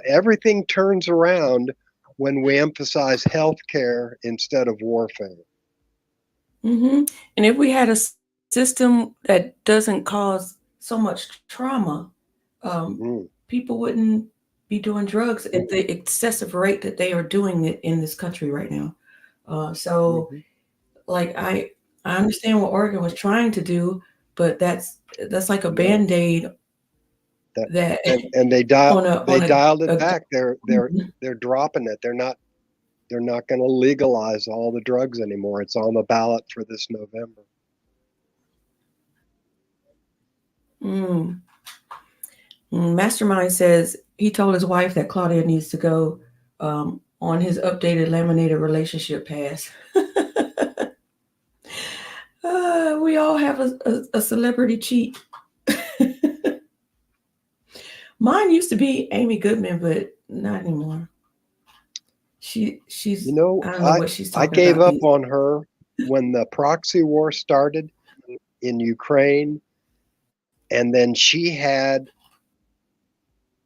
Everything turns around when we emphasize health care instead of warfare. Mm-hmm. And if we had a system that doesn't cause so much trauma, people wouldn't be doing drugs at the excessive rate that they are doing it in this country right now. I understand what Oregon was trying to do, but that's like a Band-Aid. And they dialed it back. They're dropping it. They're not going to legalize all the drugs anymore. It's on the ballot for this November. Mastermind says he told his wife that Claudia needs to go on his updated laminated relationship pass. We all have a celebrity cheat. Mine used to be Amy Goodman, but not anymore. She's I don't know what she's talking about. I gave up on her when the proxy war started in Ukraine, and then she had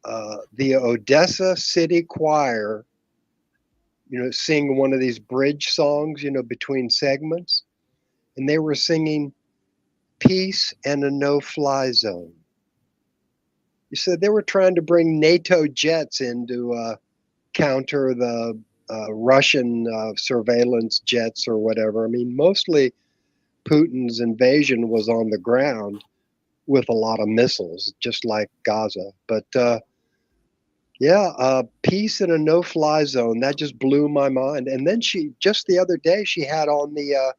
the Odessa City Choir, sing one of these bridge songs, between segments, and they were singing "Peace and a No-Fly Zone." You said they were trying to bring NATO jets in to counter the Russian surveillance jets or whatever. I mean, mostly Putin's invasion was on the ground with a lot of missiles, just like Gaza. But peace in a no-fly zone, that just blew my mind. And then just the other day, she had on the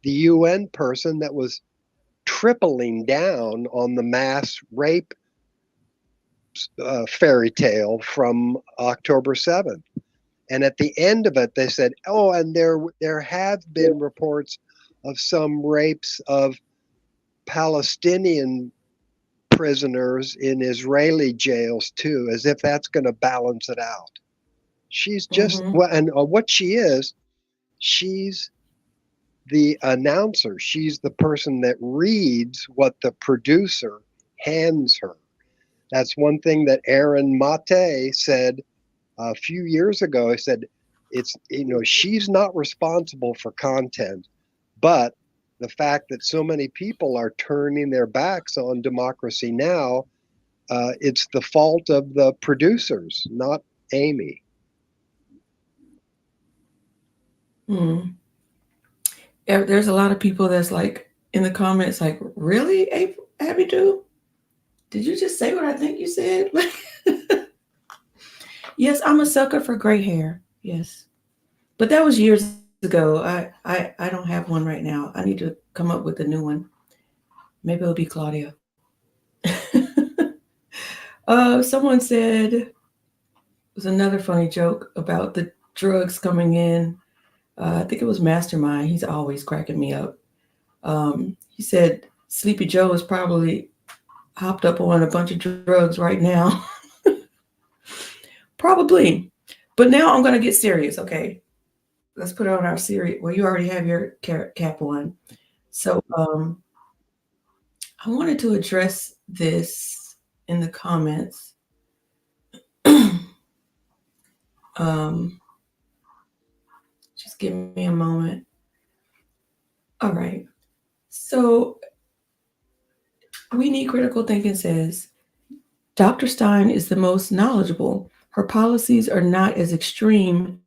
UN person that was tripling down on the mass rape fairy tale from October 7th. And at the end of it, they said, and there have been reports of some rapes of Palestinian prisoners in Israeli jails too, as if that's going to balance it out. She's just, what she is, she's the announcer. She's the person that reads what the producer hands her. That's one thing that Aaron Mate said a few years ago. He said, she's not responsible for content, but the fact that so many people are turning their backs on democracy now, it's the fault of the producers, not Amy. There's a lot of people that's like in the comments, like, really, Abby Do? Did you just say what I think you said? Yes, I'm a sucker for gray hair. Yes. But that was years ago. I don't have one right now. I need to come up with a new one. Maybe it'll be Claudia. Someone said, it was another funny joke about the drugs coming in. I think it was Mastermind. He's always cracking me up. He said Sleepy Joe is probably hopped up on a bunch of drugs right now. Probably. But now I'm going to get serious, okay? Let's put it on our serious. Well, you already have your cap on. So I wanted to address this in the comments. Just give me a moment. All right. So We Need Critical Thinking says, Dr. Stein is the most knowledgeable. Her policies are not as extreme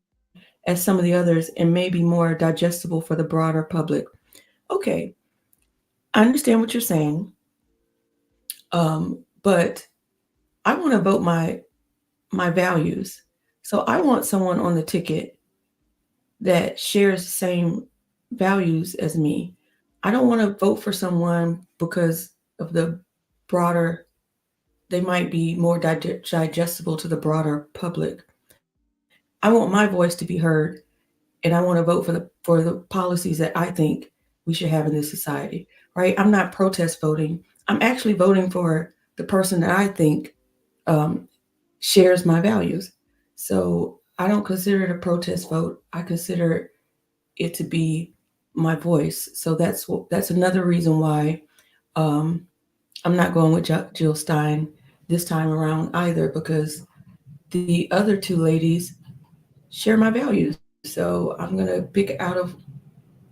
as some of the others and may be more digestible for the broader public. Okay, I understand what you're saying, but I want to vote my values. So I want someone on the ticket that shares the same values as me. I don't want to vote for someone because of the broader, they might be more digestible to the broader public. I want my voice to be heard, and I want to vote for the policies that I think we should have in this society, right? I'm not protest voting. I'm actually voting for the person that I think shares my values. So I don't consider it a protest vote. I consider it to be my voice. So that's another reason why I'm not going with Jill Stein this time around either, because the other two ladies share my values. So I'm going to pick out of,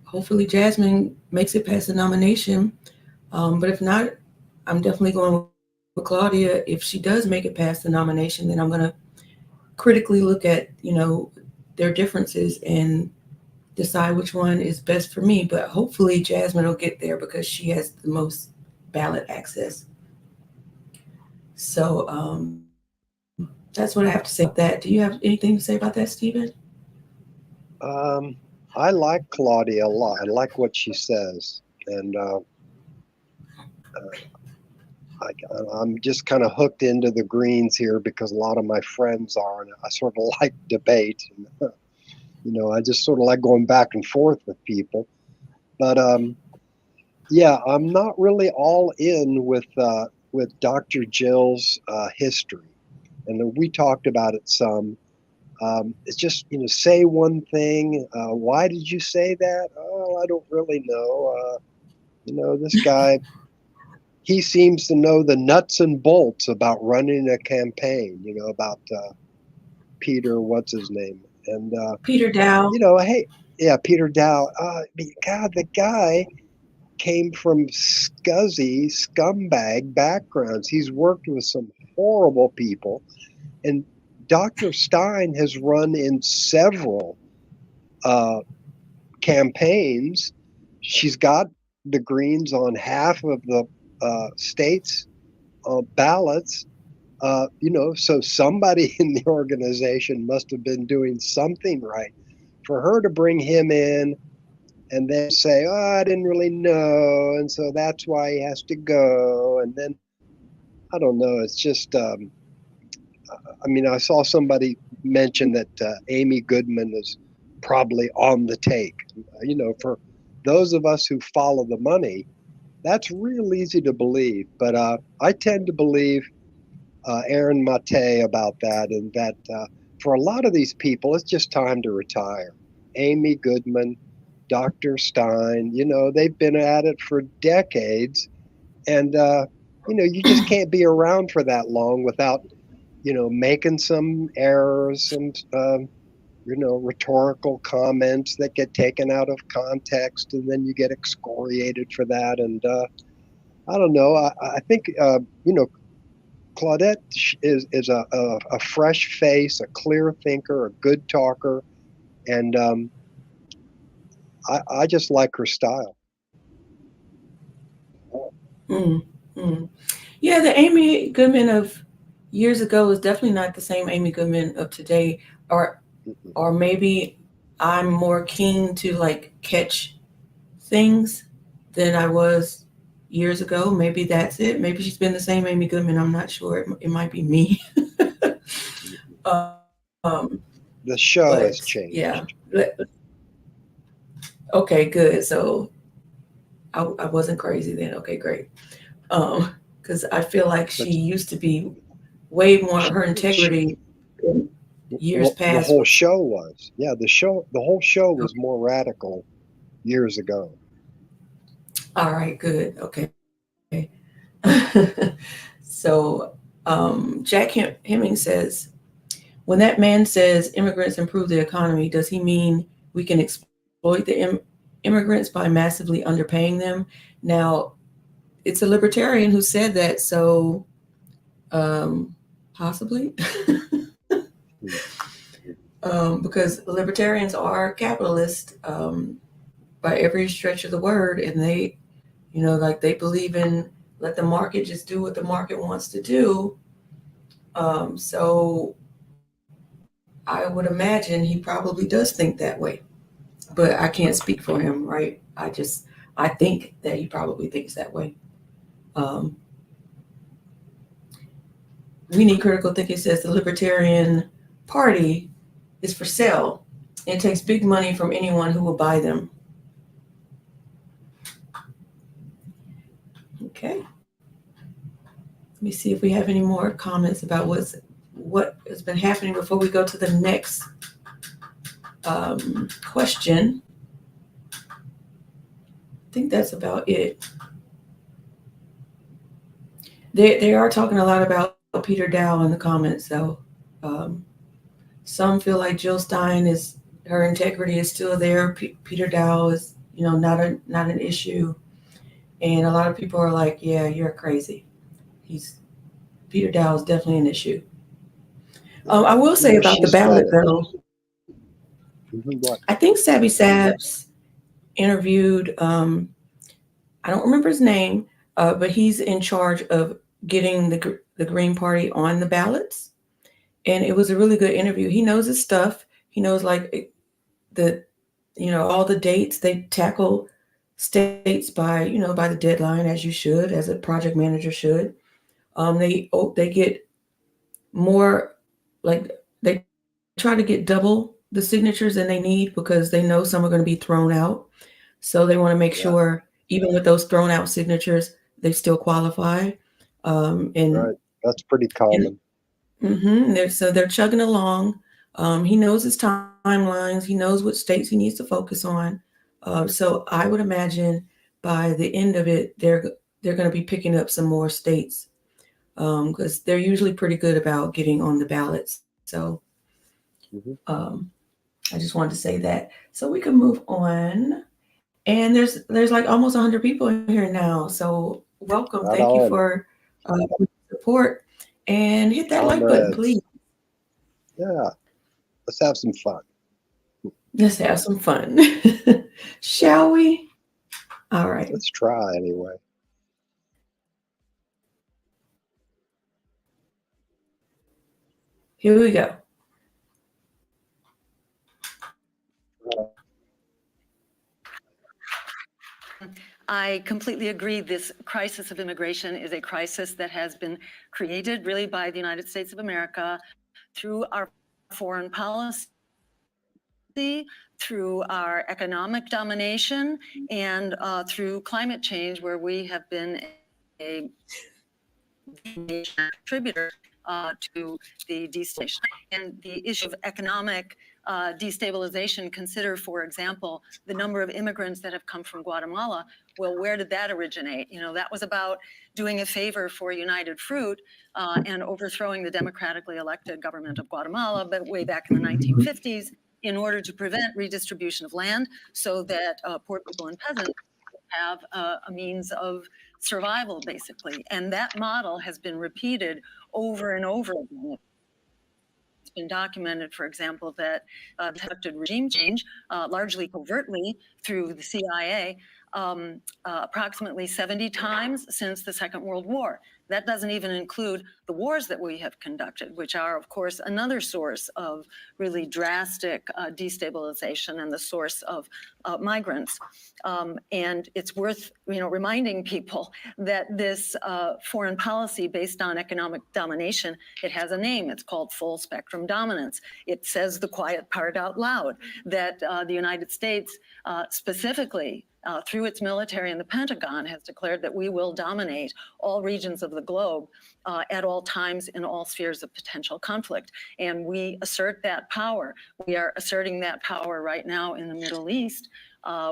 hopefully Jasmine makes it past the nomination. But if not, I'm definitely going with Claudia. If she does make it past the nomination, then I'm going to critically look at, their differences and decide which one is best for me. But hopefully Jasmine will get there because she has the most ballot access. So that's what I have to say about that. Do you have anything to say about that, Stephen? I like Claudia a lot. I like what she says. And I'm just kind of hooked into the Greens here because a lot of my friends are, and I sort of like debate. And, I just sort of like going back and forth with people. But yeah, I'm not really all in with Dr. Jill's history, and we talked about it some. It's just, say one thing. Why did you say that? Oh, I don't really know. This guy, he seems to know the nuts and bolts about running a campaign, about Peter, what's his name? And Peter Dow. Hey, yeah, Peter Dow. God, the guy came from scuzzy, scumbag backgrounds. He's worked with some horrible people. And Dr. Stein has run in several campaigns. She's got the Greens on half of the states' ballots. So somebody in the organization must have been doing something right. For her to bring him in and then say, oh, I didn't really know, and so that's why he has to go. And then, I don't know, it's just, I saw somebody mention that Amy Goodman is probably on the take. For those of us who follow the money, that's real easy to believe. But I tend to believe Aaron Mate about that, and that for a lot of these people, it's just time to retire. Amy Goodman, Dr. Stein, they've been at it for decades, and you just can't be around for that long without making some errors and rhetorical comments that get taken out of context, and then you get excoriated for that. And I don't know. I think Claudette is a fresh face, a clear thinker, a good talker, and I just like her style. Yeah, the Amy Goodman of years ago is definitely not the same Amy Goodman of today, or maybe I'm more keen to catch things than I was years ago. Maybe that's it. Maybe she's been the same Amy Goodman. I'm not sure. It might be me. The show has changed. Yeah. Okay, good. So I wasn't crazy then. Okay, great. because I feel like she used to be way more her integrity in years The past. whole show was. Yeah, the whole show was more radical years ago. All right, good. Okay. So Jack Hemming says, when that man says immigrants improve the economy, does he mean we can exploit the immigrants by massively underpaying them? Now, it's a libertarian who said that, so possibly. Because libertarians are capitalists by every stretch of the word, and they, like they believe in let the market just do what the market wants to do. So I would imagine he probably does think that way, but I can't speak for him, right? I think that he probably thinks that way. We Need Critical Thinking says the Libertarian Party is for sale. It takes big money from anyone who will buy them. Okay. Let me see if we have any more comments about what has been happening before we go to the next question. I think that's about it. They are talking a lot about Peter Dow in the comments, though. Some feel like Jill Stein her integrity is still there. Peter Dow is, not an issue. And a lot of people are like, yeah, you're crazy. Peter Dow is definitely an issue. I will say about the ballot, though. I think Savvy Sabs interviewed, I don't remember his name, but he's in charge of getting the Green Party on the ballots. And it was a really good interview. He knows his stuff. He knows like all the dates. They tackle states by the deadline, as you should, as a project manager should. They get more, like they try to get double the signatures than they need because they know some are going to be thrown out. So they want to make sure, even with those thrown out signatures, they still qualify. Right. That's pretty common. So they're chugging along. He knows his timelines. He knows what states he needs to focus on. So I would imagine by the end of it, they're going to be picking up some more states because they're usually pretty good about getting on the ballots. So I just wanted to say that. So we can move on. And there's like almost 100 people in here now. So welcome. Thank you for support. And hit that like button, please. Yeah. Let's have some fun. Let's have some fun. Shall we? All right. Let's try anyway. Here we go. I completely agree. This crisis of immigration is a crisis that has been created really by the United States of America through our foreign policy, through our economic domination, and through climate change, where we have been a contributor to the destabilization. And the issue of economic destabilization, consider, for example, the number of immigrants that have come from Guatemala. Well, where did that originate? That was about doing a favor for United Fruit and overthrowing the democratically elected government of Guatemala, but way back in the 1950s, in order to prevent redistribution of land so that poor people and peasants have a means of survival, basically. And that model has been repeated over and over again. It's been documented, for example, that conducted regime change, largely covertly through the CIA, approximately 70 times since the Second World War. That doesn't even include the wars that we have conducted, which are, of course, another source of really drastic destabilization and the source of migrants. And it's worth, reminding people that this foreign policy based on economic domination, it has a name. It's called full spectrum dominance. It says the quiet part out loud, that the United States specifically through its military and the Pentagon, has declared that we will dominate all regions of the globe at all times in all spheres of potential conflict. And we assert that power. We are asserting that power right now in the Middle East,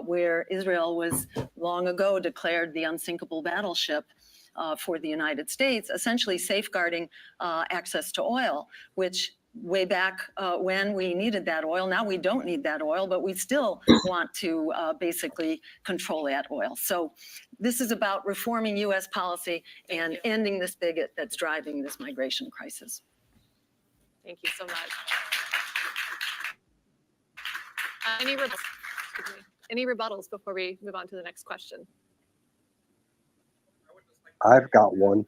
where Israel was long ago declared the unsinkable battleship for the United States, essentially safeguarding access to oil, which way back when we needed that oil. Now we don't need that oil, but we still want to basically control that oil. So this is about reforming U.S. policy and ending this bigot that's driving this migration crisis. Thank you so much. Any rebuttals? Excuse me. Any rebuttals before we move on to the next question? I've got one.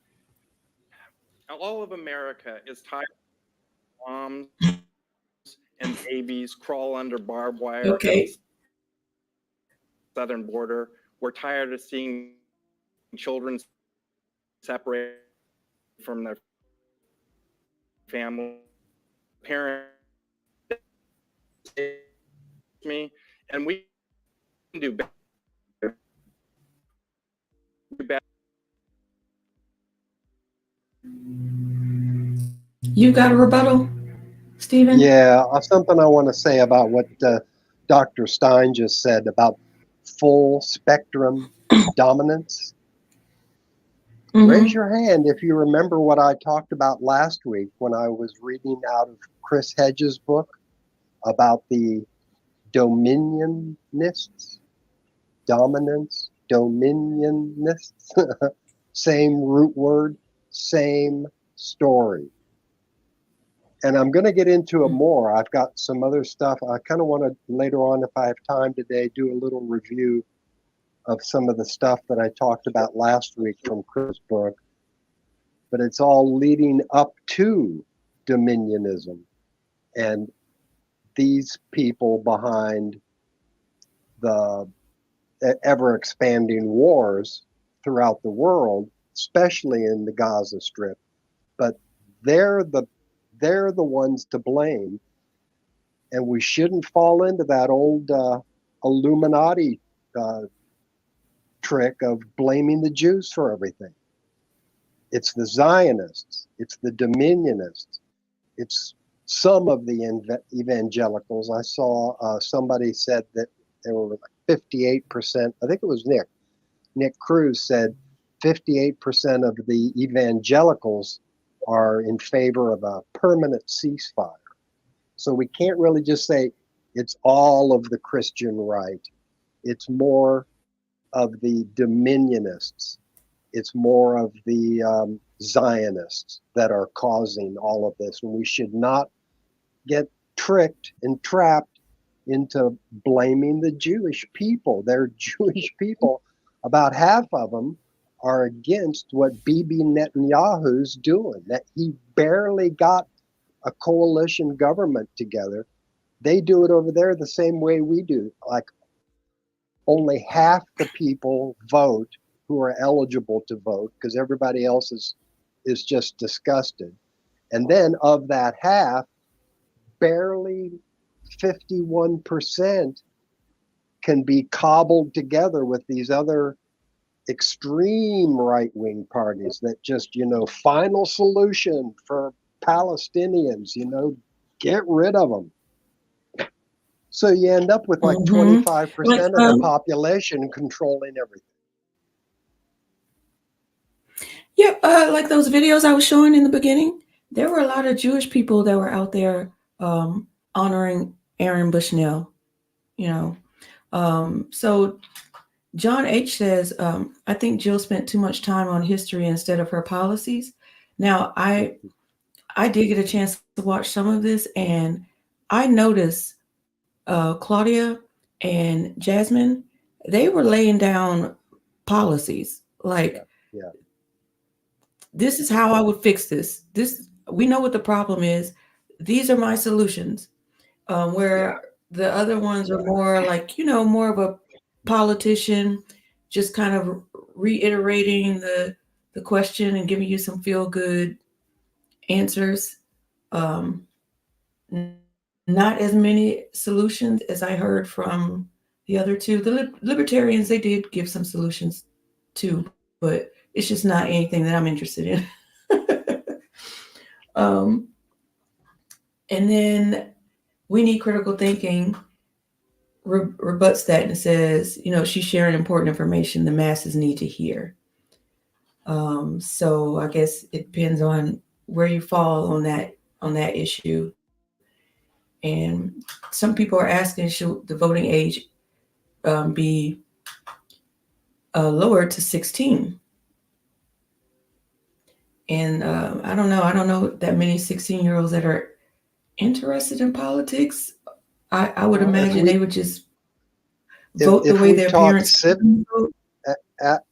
All of America is tired of moms and babies crawl under barbed wire. Okay. Southern border. We're tired of seeing children separated from their family. Parents, me, and we can do better. You got a rebuttal, Stephen? Yeah, something I want to say about what Dr. Stein just said about full spectrum dominance. Raise your hand if you remember what I talked about last week when I was reading out of Chris Hedges' book about the dominionists, dominance, dominionists, same root word, same story. And I'm going to get into it more. I've got some other stuff. I kind of want to later on, if I have time today, do a little review of some of the stuff that I talked about last week from Chris' book. But it's all leading up to dominionism and these people behind the ever expanding wars throughout the world, especially in the Gaza Strip. But they're the ones to blame, and we shouldn't fall into that old Illuminati trick of blaming the Jews for everything. It's the Zionists, it's the dominionists, it's some of the evangelicals. I saw somebody said that there were 58%, I think it was Nick Cruz said 58% of the evangelicals are in favor of a permanent ceasefire. So we can't really just say it's all of the Christian right. It's more of the dominionists. It's more of the Zionists that are causing all of this. And we should not get tricked and trapped into blaming the Jewish people. They're Jewish people. About half of them are against what Bibi Netanyahu's doing, that he barely got a coalition government together. They do it over there the same way we do. Like only half the people vote who are eligible to vote because everybody else is just disgusted. And then of that half, barely 51% can be cobbled together with these other extreme right-wing parties that just, final solution for Palestinians, get rid of them. So you end up with like 25% of the population controlling everything. Yeah, like those videos I was showing in the beginning, there were a lot of Jewish people that were out there honoring Aaron Bushnell, So John H. says, I think Jill spent too much time on history instead of her policies. Now, I did get a chance to watch some of this, and I noticed Claudia and Jasmine, they were laying down policies like, this is how I would fix this. We know what the problem is. These are my solutions. Where the other ones are more like, more of a politician, just kind of reiterating the question and giving you some feel good answers. Not as many solutions as I heard from the other two. The libertarians, they did give some solutions too, but it's just not anything that I'm interested in. And then We Need Critical Thinking rebuts that and says, she's sharing important information the masses need to hear. So I guess it depends on where you fall on that issue. And some people are asking, should the voting age be lowered to 16? And I don't know that many 16-year-olds that are interested in politics. I would imagine they would just vote the way their parents vote.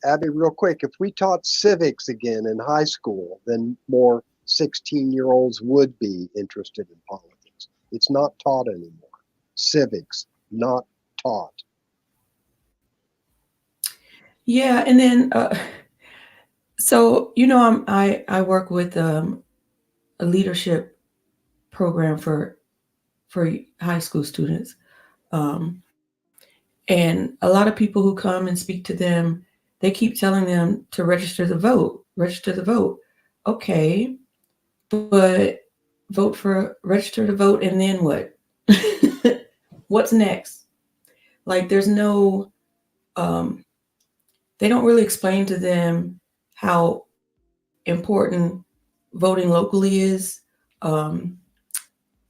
Abby, real quick, if we taught civics again in high school, then more 16-year-olds would be interested in politics. It's not taught anymore. Civics, not taught. Yeah, and then so I work with a leadership program for high school students, and a lot of people who come and speak to them, they keep telling them to register the vote. Okay, but register to vote, and then what? What's next? Like, there's no, they don't really explain to them how important voting locally is. I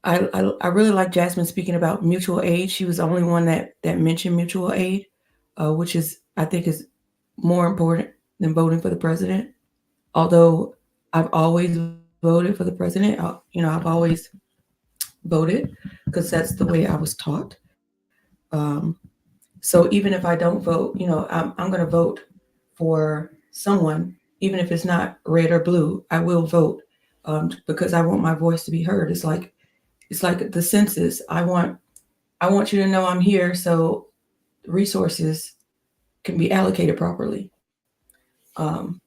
really like Jasmine speaking about mutual aid. She was the only one that mentioned mutual aid, which I think is more important than voting for the president. Although I've always voted for the president, I've always voted because that's the way I was taught. So even if I don't vote, I'm going to vote for someone, even if it's not red or blue. I will vote because I want my voice to be heard. It's like the census. I want you to know I'm here, so resources can be allocated properly. So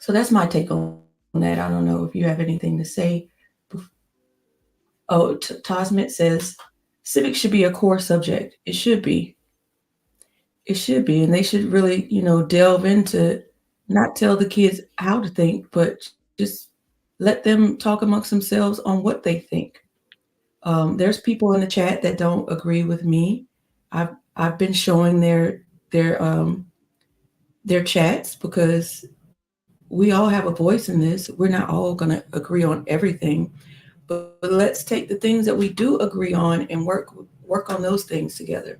that's my take on that. I don't know if you have anything to say. Oh, Tosmit says civics should be a core subject. It should be. And they should really, delve into, not tell the kids how to think, but just let them talk amongst themselves on what they think. There's people in the chat that don't agree with me. I've been showing their chats because we all have a voice in this. We're not all going to agree on everything, but let's take the things that we do agree on and work on those things together.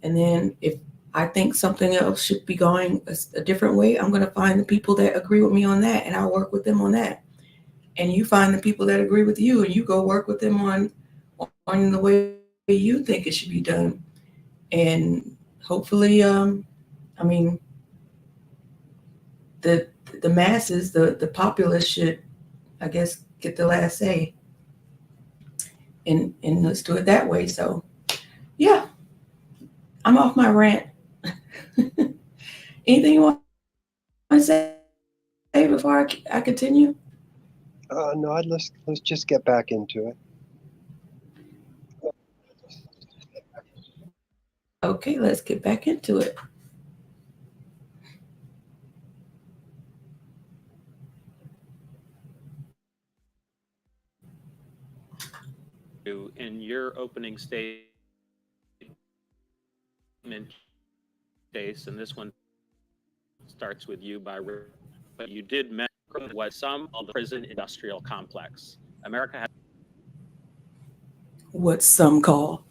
And then if I think something else should be going a different way, I'm going to find the people that agree with me on that, and I'll work with them on that. And you find the people that agree with you, and you go work with them on the way you think it should be done. And hopefully, the masses, the populace should, I guess, get the last say. And let's do it that way. So, yeah, I'm off my rant. Anything you want to say before I continue? No, let's just get back into it. Okay, let's get back into it. In your opening statement, Chase, and this one starts with you but you did mention what some of the prison industrial complex. America has what some call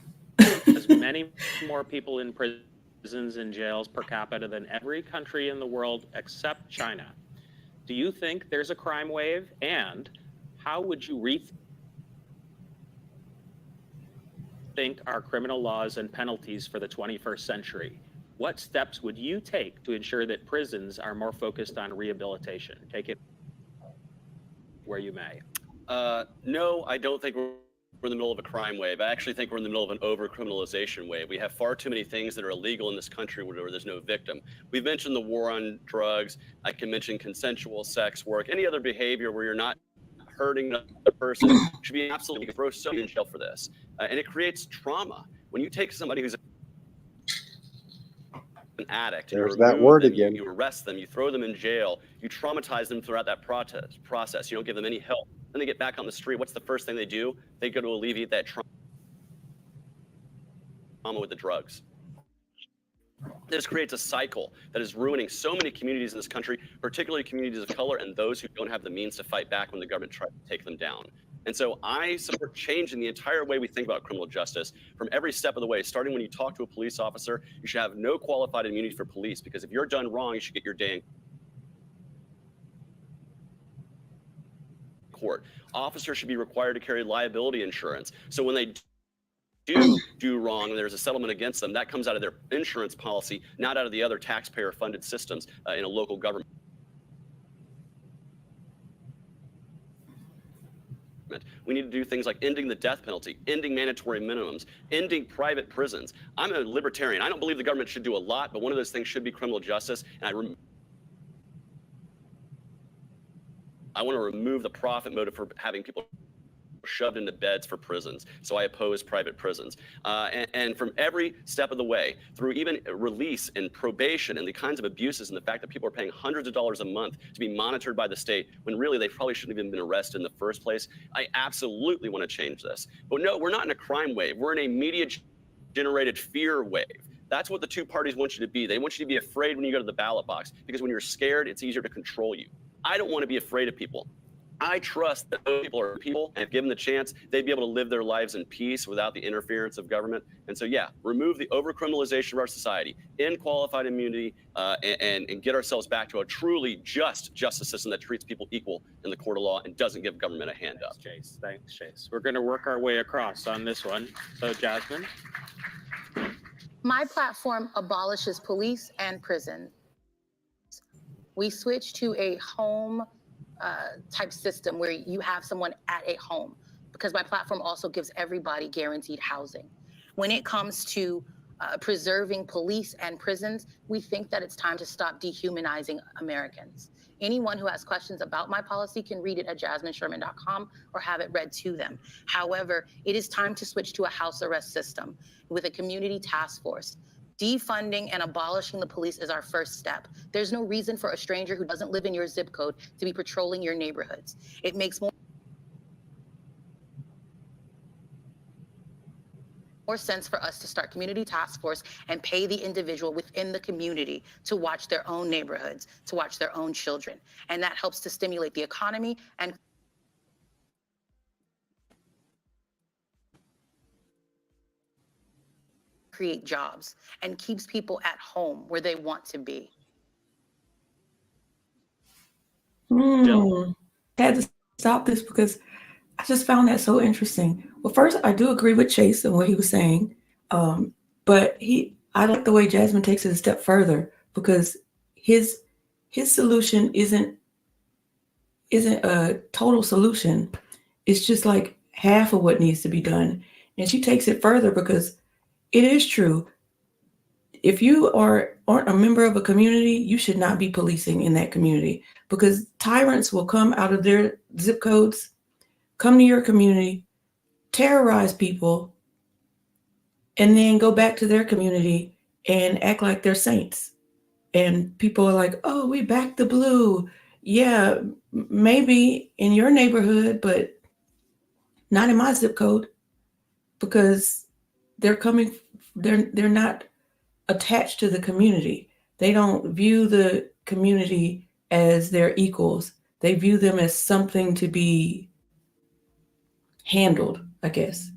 many more people in prisons and jails per capita than every country in the world except China. Do you think there's a crime wave? And how would you rethink our criminal laws and penalties for the 21st century? What steps would you take to ensure that prisons are more focused on rehabilitation? Take it where you may. No, I don't think we're in the middle of a crime wave. I actually think we're in the middle of an over-criminalization wave. We have far too many things that are illegal in this country where there's no victim. We've mentioned the war on drugs. I can mention consensual sex work. Any other behavior where you're not hurting another person should be absolutely throw somebody in jail for this. And it creates trauma. When you take somebody who's addict. There's You that remove word them, again. You arrest them, you throw them in jail, you traumatize them throughout that process. You don't give them any help. Then they get back on the street. What's the first thing they do? They go to alleviate that trauma with the drugs. This creates a cycle that is ruining so many communities in this country, particularly communities of color and those who don't have the means to fight back when the government tries to take them down. And so I support changing the entire way we think about criminal justice from every step of the way. Starting when you talk to a police officer, you should have no qualified immunity for police, because if you're done wrong, you should get your day in court. Officers should be required to carry liability insurance. So when they do wrong and there's a settlement against them, that comes out of their insurance policy, not out of the other taxpayer funded systems in a local government. We need to do things like ending the death penalty, ending mandatory minimums, ending private prisons. I'm a libertarian. I don't believe the government should do a lot, but one of those things should be criminal justice. And I want to remove the profit motive for having people shoved into beds for prisons. So I oppose private prisons. And from every step of the way, through even release and probation and the kinds of abuses and the fact that people are paying hundreds of dollars a month to be monitored by the state when really they probably shouldn't have even been arrested in the first place, I absolutely want to change this. But no, we're not in a crime wave. We're in a media-generated fear wave. That's what the two parties want you to be. They want you to be afraid when you go to the ballot box, because when you're scared, it's easier to control you. I don't want to be afraid of people. I trust that those people are people, and if given the chance, they'd be able to live their lives in peace without the interference of government. And so, yeah, remove the over-criminalization of our society, end qualified immunity, and get ourselves back to a truly just justice system that treats people equal in the court of law and doesn't give government a hand up. Chase, thanks, Chase. We're going to work our way across on this one. So, Jasmine. My platform abolishes police and prisons. We switch to a home type system where you have someone at a home, because my platform also gives everybody guaranteed housing. When it comes to preserving police and prisons, we think that it's time to stop dehumanizing Americans. Anyone who has questions about my policy can read it at jasminesherman.com or have it read to them. However, it is time to switch to a house arrest system with a community task force. Defunding and abolishing the police is our first step. There's no reason for a stranger who doesn't live in your zip code to be patrolling your neighborhoods. It makes more sense for us to start community task force and pay the individual within the community to watch their own neighborhoods, to watch their own children. And that helps to stimulate the economy and create jobs and keeps people at home where they want to be. Had to stop this because I just found that so interesting. Well, first, I do agree with Chase and what he was saying, but I like the way Jasmine takes it a step further, because his solution isn't a total solution. It's just like half of what needs to be done, and she takes it further because it is true. If you aren't a member of a community, you should not be policing in that community, because tyrants will come out of their zip codes, come to your community, terrorize people, and then go back to their community and act like they're saints. And people are like, oh, we back the blue. Yeah, maybe in your neighborhood, but not in my zip code, because they're not attached to the community. They don't view the community as their equals. They view them as something to be handled, I guess.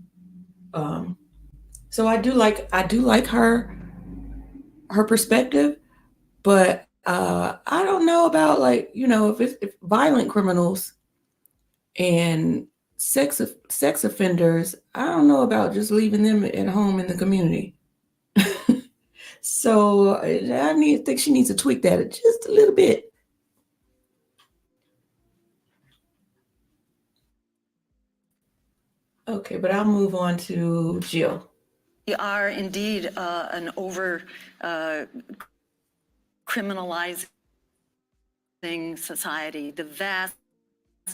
So I do like her perspective, but I don't know about, like, if violent criminals and sex offenders, I don't know about just leaving them at home in the community. So I think she needs to tweak that just a little bit. Okay, but I'll move on to Jill. We are indeed an over criminalizing society. The vast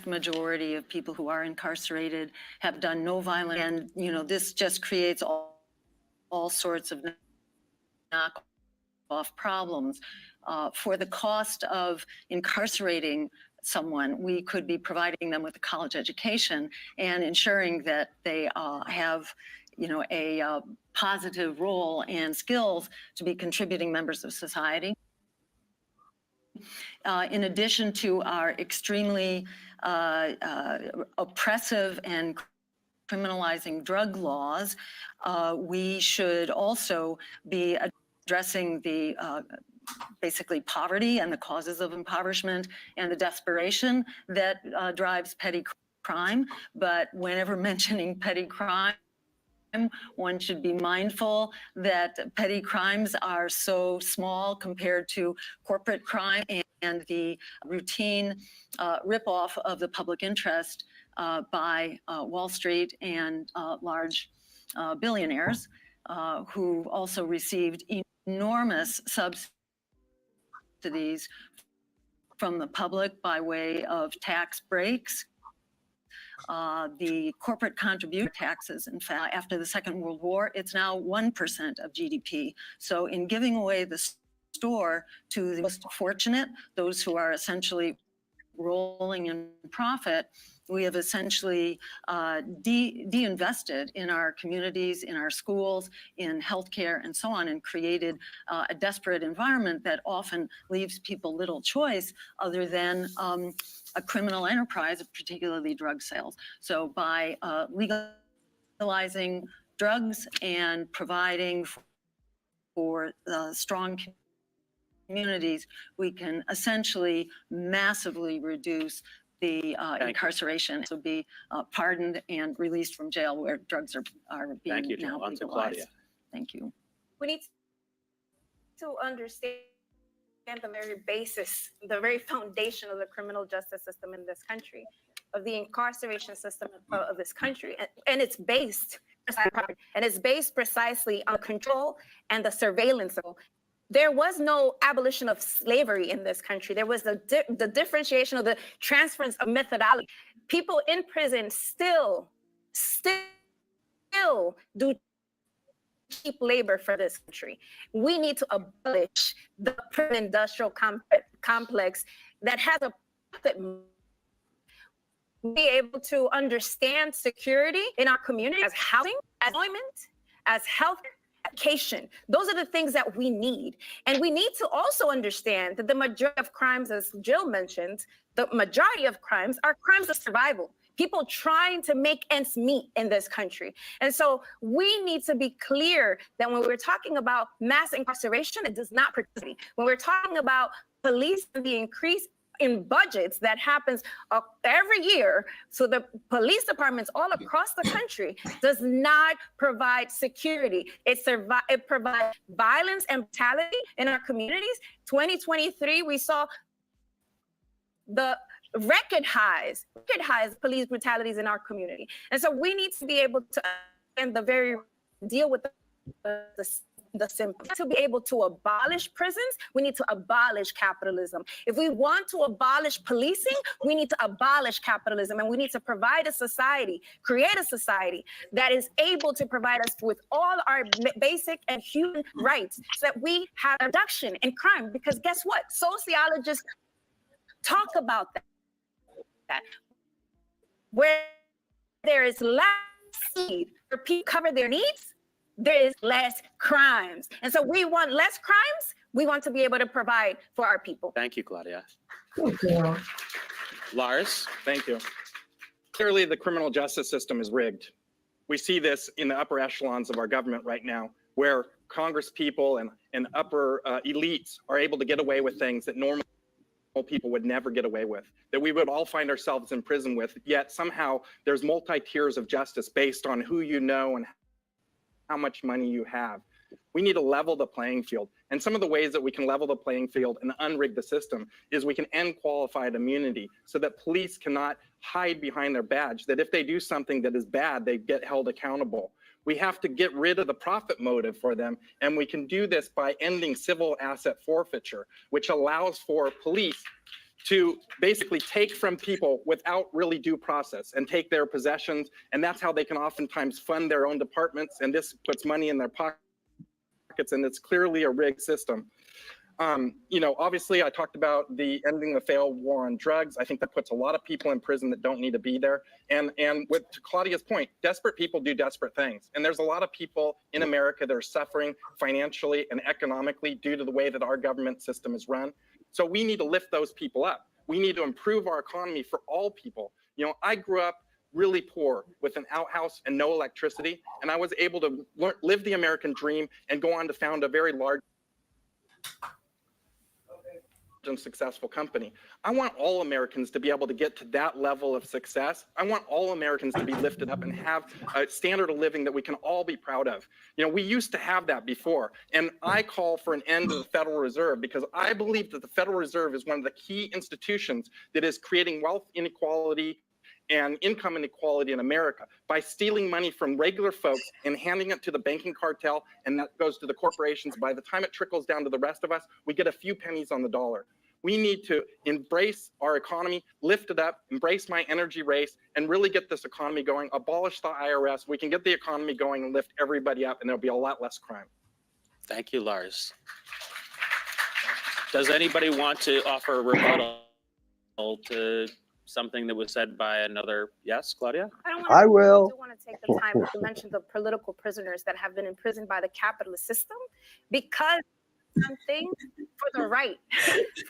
majority of people who are incarcerated have done no violence, and this just creates all sorts of off problems. For the cost of incarcerating someone, we could be providing them with a college education and ensuring that they have, a positive role and skills to be contributing members of society. In addition to our extremely oppressive and criminalizing drug laws, we should also be addressing the basically poverty and the causes of impoverishment and the desperation that drives petty crime. But whenever mentioning petty crime, one should be mindful that petty crimes are so small compared to corporate crime and the routine ripoff of the public interest by Wall Street and large billionaires who also received enormous subsidies from the public by way of tax breaks. The corporate contribution taxes, in fact, after the Second World War, it's now 1% of GDP. So in giving away the store to the most fortunate, those who are essentially rolling in profit, we have essentially de-invested in our communities, in our schools, in healthcare, and so on, and created a desperate environment that often leaves people little choice other than a criminal enterprise, particularly drug sales. So by legalizing drugs and providing for strong communities, we can essentially massively reduce the incarceration, to be pardoned and released from jail where drugs are being Thank you, now Jill. On to legalized. Claudia. Thank you. We need to understand the very basis, the very foundation of the criminal justice system in this country, of the incarceration system of this country, and it's based precisely on control and the surveillance. There was no abolition of slavery in this country. There was the differentiation of the transference of methodology. People in prison still do cheap labor for this country. We need to abolish the prison industrial complex that has a profit. Be able to understand security in our community as housing, as employment, as health, education. Those are the things that we need. And we need to also understand that the majority of crimes, as Jill mentioned, the majority of crimes are crimes of survival. People trying to make ends meet in this country. And so we need to be clear that when we're talking about mass incarceration, it does not protect. When we're talking about police and the increase in budgets that happens every year, so the police departments all across the country does not provide security. It provides violence and brutality in our communities. 2023, we saw the record highs police brutalities in our community. And so we need to be able to deal with the symptoms. To be able to abolish prisons, we need to abolish capitalism. If we want to abolish policing, we need to abolish capitalism, and we need to provide a society, create a society that is able to provide us with all our basic and human rights so that we have a reduction in crime. Because guess what? Sociologists talk about that. Where there is less need for people to cover their needs, there is less crimes. And so we want less crimes. We want to be able to provide for our people. Thank you, Claudia. Yeah. Lars? Thank you. Clearly, the criminal justice system is rigged. We see this in the upper echelons of our government right now, where Congress people and upper elites are able to get away with things that normal people would never get away with, that we would all find ourselves in prison with, yet somehow there's multi-tiers of justice based on who you know and how much money you have. We need to level the playing field. And some of the ways that we can level the playing field and unrig the system is we can end qualified immunity so that police cannot hide behind their badge, that if they do something that is bad, they get held accountable. We have to get rid of the profit motive for them. And we can do this by ending civil asset forfeiture, which allows for police to basically take from people without really due process and take their possessions. And that's how they can oftentimes fund their own departments. And this puts money in their pocket and it's clearly a rigged system. Obviously I talked about the ending the failed war on drugs. I think that puts a lot of people in prison that don't need to be there. And with to Claudia's point, desperate people do desperate things. And there's a lot of people in America that are suffering financially and economically due to the way that our government system is run. So we need to lift those people up. We need to improve our economy for all people. I grew up really poor with an outhouse and no electricity, and I was able to live the American dream and go on to found a very large and successful company. I want all Americans to be able to get to that level of success. I want all Americans to be lifted up and have a standard of living that we can all be proud of. We used to have that before, and I call for an end to the Federal Reserve because I believe that the Federal Reserve is one of the key institutions that is creating wealth inequality and income inequality in America by stealing money from regular folks and handing it to the banking cartel, and that goes to the corporations. By the time it trickles down to the rest of us, we get a few pennies on the dollar. We need to embrace our economy, lift it up, embrace my energy race, and really get this economy going. Abolish the IRS. We can get the economy going and lift everybody up, and there'll be a lot less crime. Thank you, Lars. Does anybody want to offer a rebuttal to something that was said by another? Yes, Claudia? I will. I do want to take the time to mention the political prisoners that have been imprisoned by the capitalist system because something for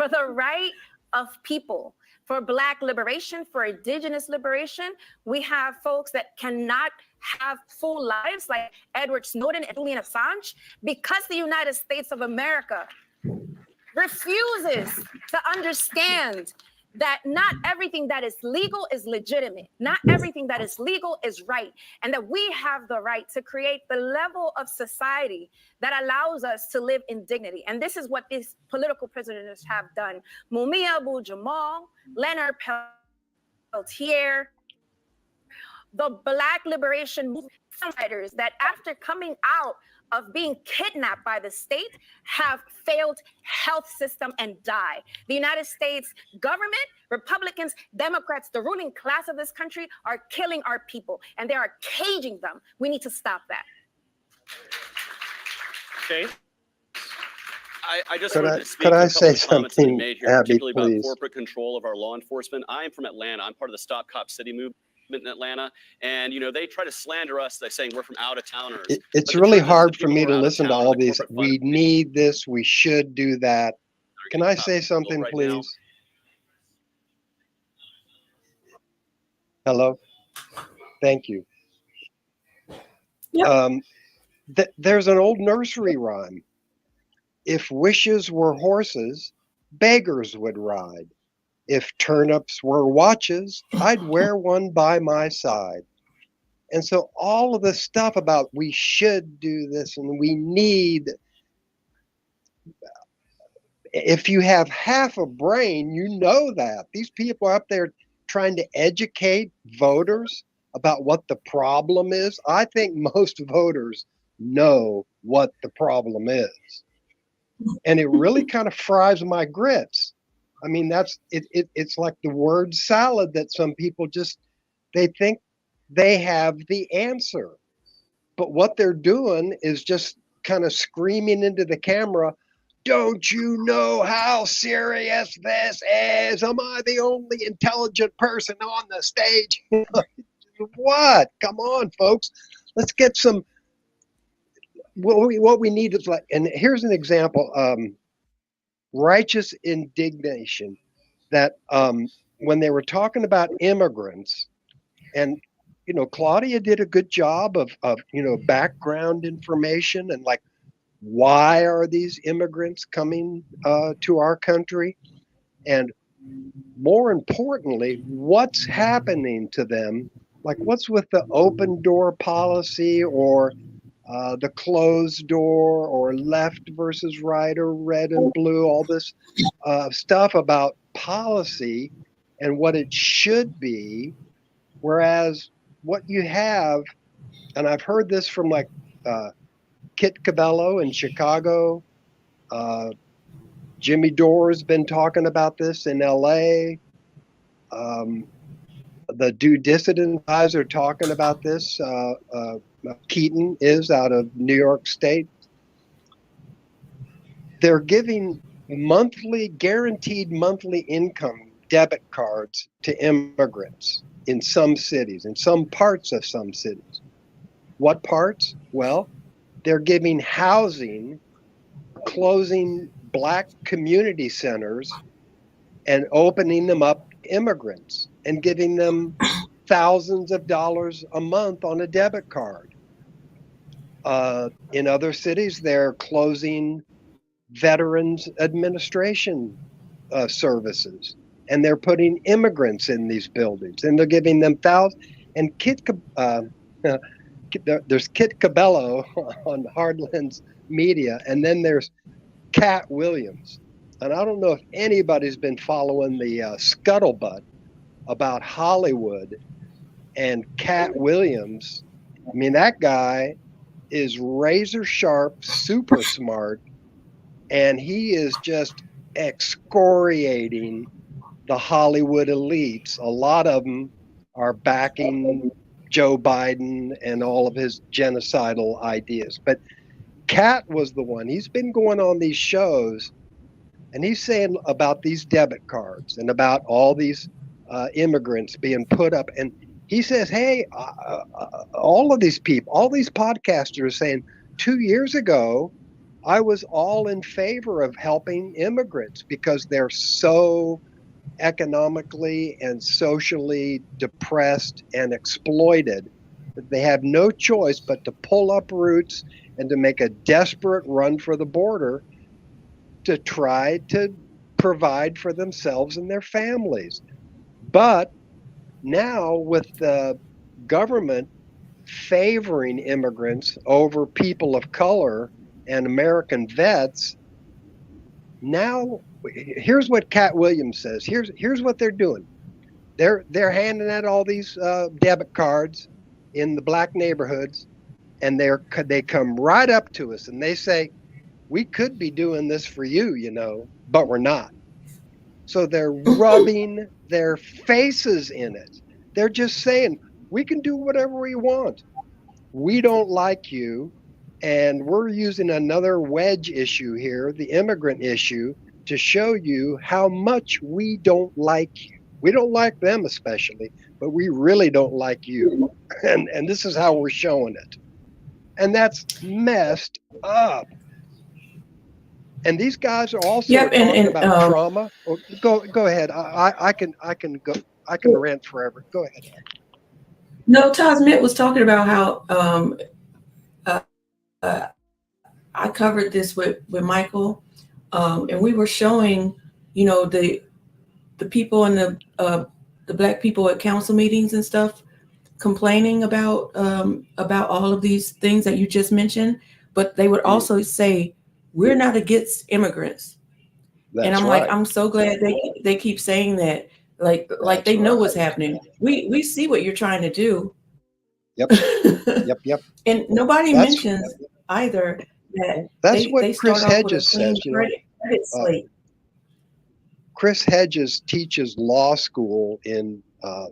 the right of people, for Black liberation, for Indigenous liberation. We have folks that cannot have full lives like Edward Snowden and Julian Assange because the United States of America refuses to understand that not everything that is legal is legitimate. Not everything that is legal is right. And that we have the right to create the level of society that allows us to live in dignity. And this is what these political prisoners have done. Mumia Abu-Jamal, Leonard Peltier, the Black liberation movement fighters that after coming out of being kidnapped by the state have failed health system and die. The United States government, Republicans, Democrats, the ruling class of this country are killing our people and they are caging them. We need to stop that. Okay. I just Could wanted I- to speak could to I a say couple of comments that you something, made here, Abby, particularly about please? corporate control of our law enforcement. I am from Atlanta. I'm part of the Stop Cop City movement in Atlanta, and they try to slander us by saying we're from out of towners. It's But the really truth is hard the for people me who to are out of listen to town, all the these. corporate We need this. We should do that. Can I say something, right now. please? Hello? Thank you. There's an old nursery rhyme. If wishes were horses, beggars would ride. If turnips were watches, I'd wear one by my side. And so all of this stuff about we should do this and we need, if you have half a brain, you know that. These people are up there trying to educate voters about what the problem is. I think most voters know what the problem is. And it really kind of fries my grits. I mean, it's like the word salad that some people they think they have the answer. But what they're doing is just kind of screaming into the camera, don't you know how serious this is? Am I the only intelligent person on the stage? What? Come on, folks. Let's get some. What we need is like, and here's an example. Righteous indignation that when they were talking about immigrants, and Claudia did a good job of background information and like, why are these immigrants coming to our country, and more importantly, what's happening to them, like what's with the open door policy or the closed door or left versus right or red and blue, all this stuff about policy and what it should be. Whereas what you have, and I've heard this from like Kit Cabello in Chicago, Jimmy Dore's been talking about this in LA. The Due Dissident guys are talking about this. Keaton is out of New York State. they're giving guaranteed monthly income debit cards to immigrants in some cities, in some parts of some cities. What parts? Well, they're giving housing, closing Black community centers, and opening them up to immigrants and giving them thousands of dollars a month on a debit card. In other cities, they're closing Veterans Administration services, and they're putting immigrants in these buildings, and they're giving them thousands. And there's Kit Cabello on Hardlands Media, and then there's Cat Williams. And I don't know if anybody's been following the scuttlebutt about Hollywood and Cat Williams. I mean, that guy is razor sharp, super smart, and he is just excoriating the Hollywood elites. A lot of them are backing Joe Biden and all of his genocidal ideas. But Cat was the one. He's been going on these shows, and he's saying about these debit cards and about all these immigrants being put up. And he says, hey, all of these people, all these podcasters are saying 2 years ago, I was all in favor of helping immigrants because they're so economically and socially depressed and exploited that they have no choice but to pull up roots and to make a desperate run for the border to try to provide for themselves and their families. But now with the government favoring immigrants over people of color and American vets, now here's what Cat Williams says. Here's what they're doing. They're handing out all these debit cards in the Black neighborhoods, and they come right up to us and they say, we could be doing this for you, you know, but we're not. So they're rubbing their faces in it. They're just saying, we can do whatever we want. We don't like you. And we're using another wedge issue here, the immigrant issue, to show you how much we don't like you. We don't like them especially, but we really don't like you. And this is how we're showing it. And that's messed up. And these guys are also talking about trauma. Oh, go ahead. I can rant forever. Go ahead. No, Tasmit was talking about how I covered this with Michael, and we were showing, you know, the people in the Black people at council meetings and stuff complaining about all of these things that you just mentioned, but they would also say, we're not against immigrants. And I'm like, I'm so glad they keep saying that, like they know what's happening. We see what you're trying to do. Yep. Yep. And nobody mentions either that that's they what Chris start off Hedges with a clean says. You credit slate. Chris Hedges teaches law school in a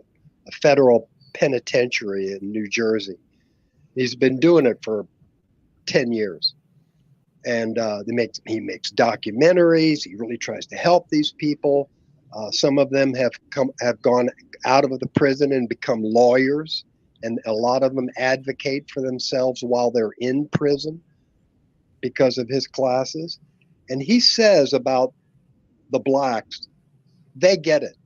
federal penitentiary in New Jersey. He's been doing it for 10 years. And he makes documentaries. He really tries to help these people. Some of them have gone out of the prison and become lawyers, and a lot of them advocate for themselves while they're in prison because of his classes. And he says about the Blacks, they get it.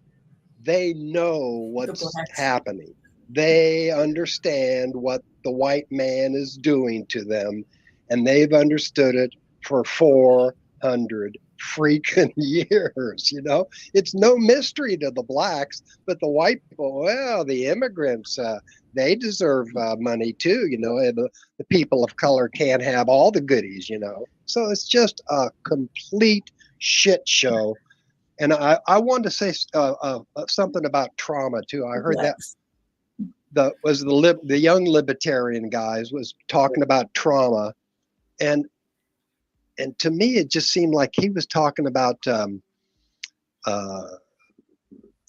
They know what's happening. They understand what the white man is doing to them. And they've understood it for 400 freaking years, you know? It's no mystery to the Blacks, but the white people, well, the immigrants, they deserve money too, you know? And the people of color can't have all the goodies, you know? So it's just a complete shit show. And I wanted to say something about trauma too. I heard that the young libertarian guys was talking about trauma. And to me, it just seemed like he was talking about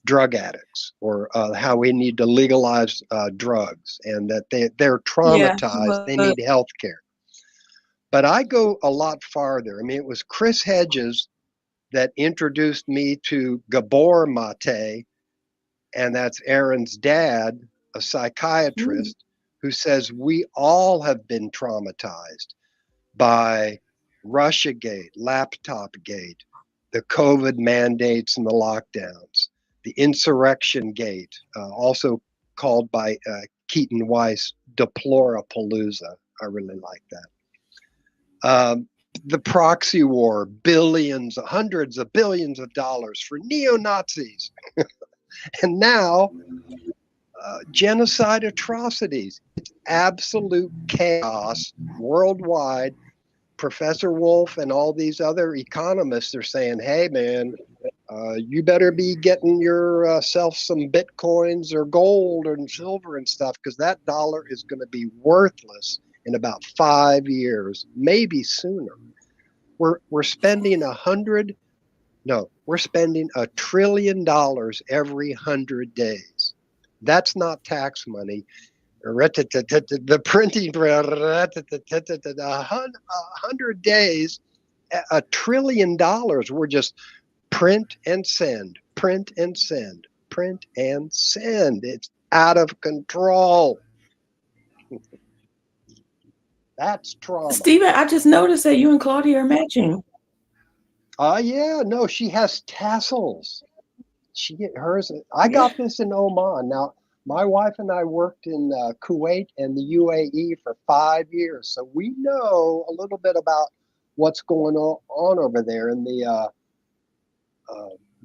drug addicts or how we need to legalize drugs and that they're traumatized. They need health care. But I go a lot farther. I mean, it was Chris Hedges that introduced me to Gabor Mate, and that's Aaron's dad, a psychiatrist, who says we all have been traumatized by Russiagate, Laptopgate, the COVID mandates and the lockdowns, the Insurrection Gate, also called by Keaton Weiss, Deplorapalooza. I really like that. The proxy war, billions, hundreds of billions of dollars for neo-Nazis. And now, genocide atrocities. It's absolute chaos worldwide. Professor Wolf and all these other economists are saying, hey, man, you better be getting yourself some bitcoins or gold and silver and stuff, because that dollar is going to be worthless in about 5 years, maybe sooner. We're spending $1 trillion every 100 days. That's not tax money. The printing, 100 days, $1 trillion. We're just print and send, print and send, print and send. It's out of control. That's trauma. Stephen, I just noticed that you and Claudia are matching. Yeah, no, she has tassels. Hers. I got this in Oman. Now, my wife and I worked in Kuwait and the UAE for 5 years, so we know a little bit about what's going on over there in the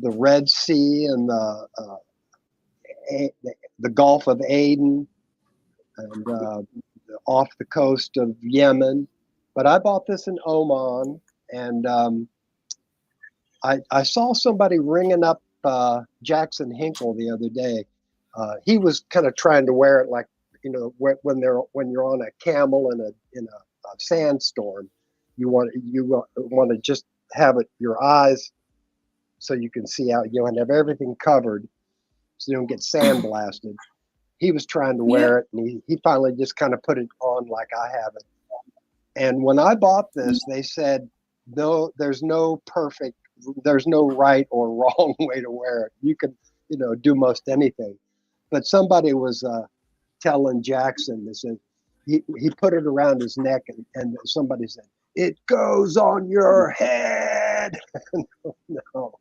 Red Sea and the Gulf of Aden and off the coast of Yemen. But I bought this in Oman, and I saw somebody ringing up Jackson Hinkle the other day. He was kind of trying to wear it like, you know, when you're on a camel in a sandstorm, you want to just have your eyes so you can see out. You want to have everything covered so you don't get sandblasted. He was trying to wear it, and he finally just kind of put it on like I have it. And when I bought this, they said, no, there's no right or wrong way to wear it. You can, do most anything. But somebody was telling Jackson, they said, he put it around his neck, and somebody said, it goes on your head. No.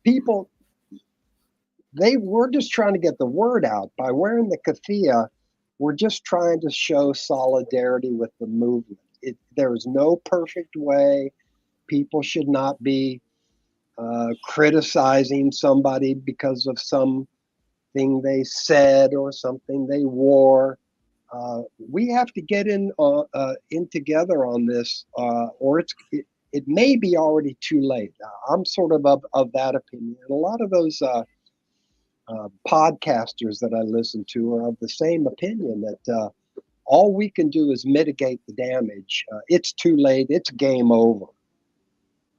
People, we're just trying to get the word out. By wearing the keffiyeh, we're just trying to show solidarity with the movement. There is no perfect way. People should not be criticizing somebody because of something they said or something they wore. We have to get in together on this, or it may be already too late. I'm sort of that opinion. And a lot of those podcasters that I listen to are of the same opinion that all we can do is mitigate the damage. It's too late. It's game over.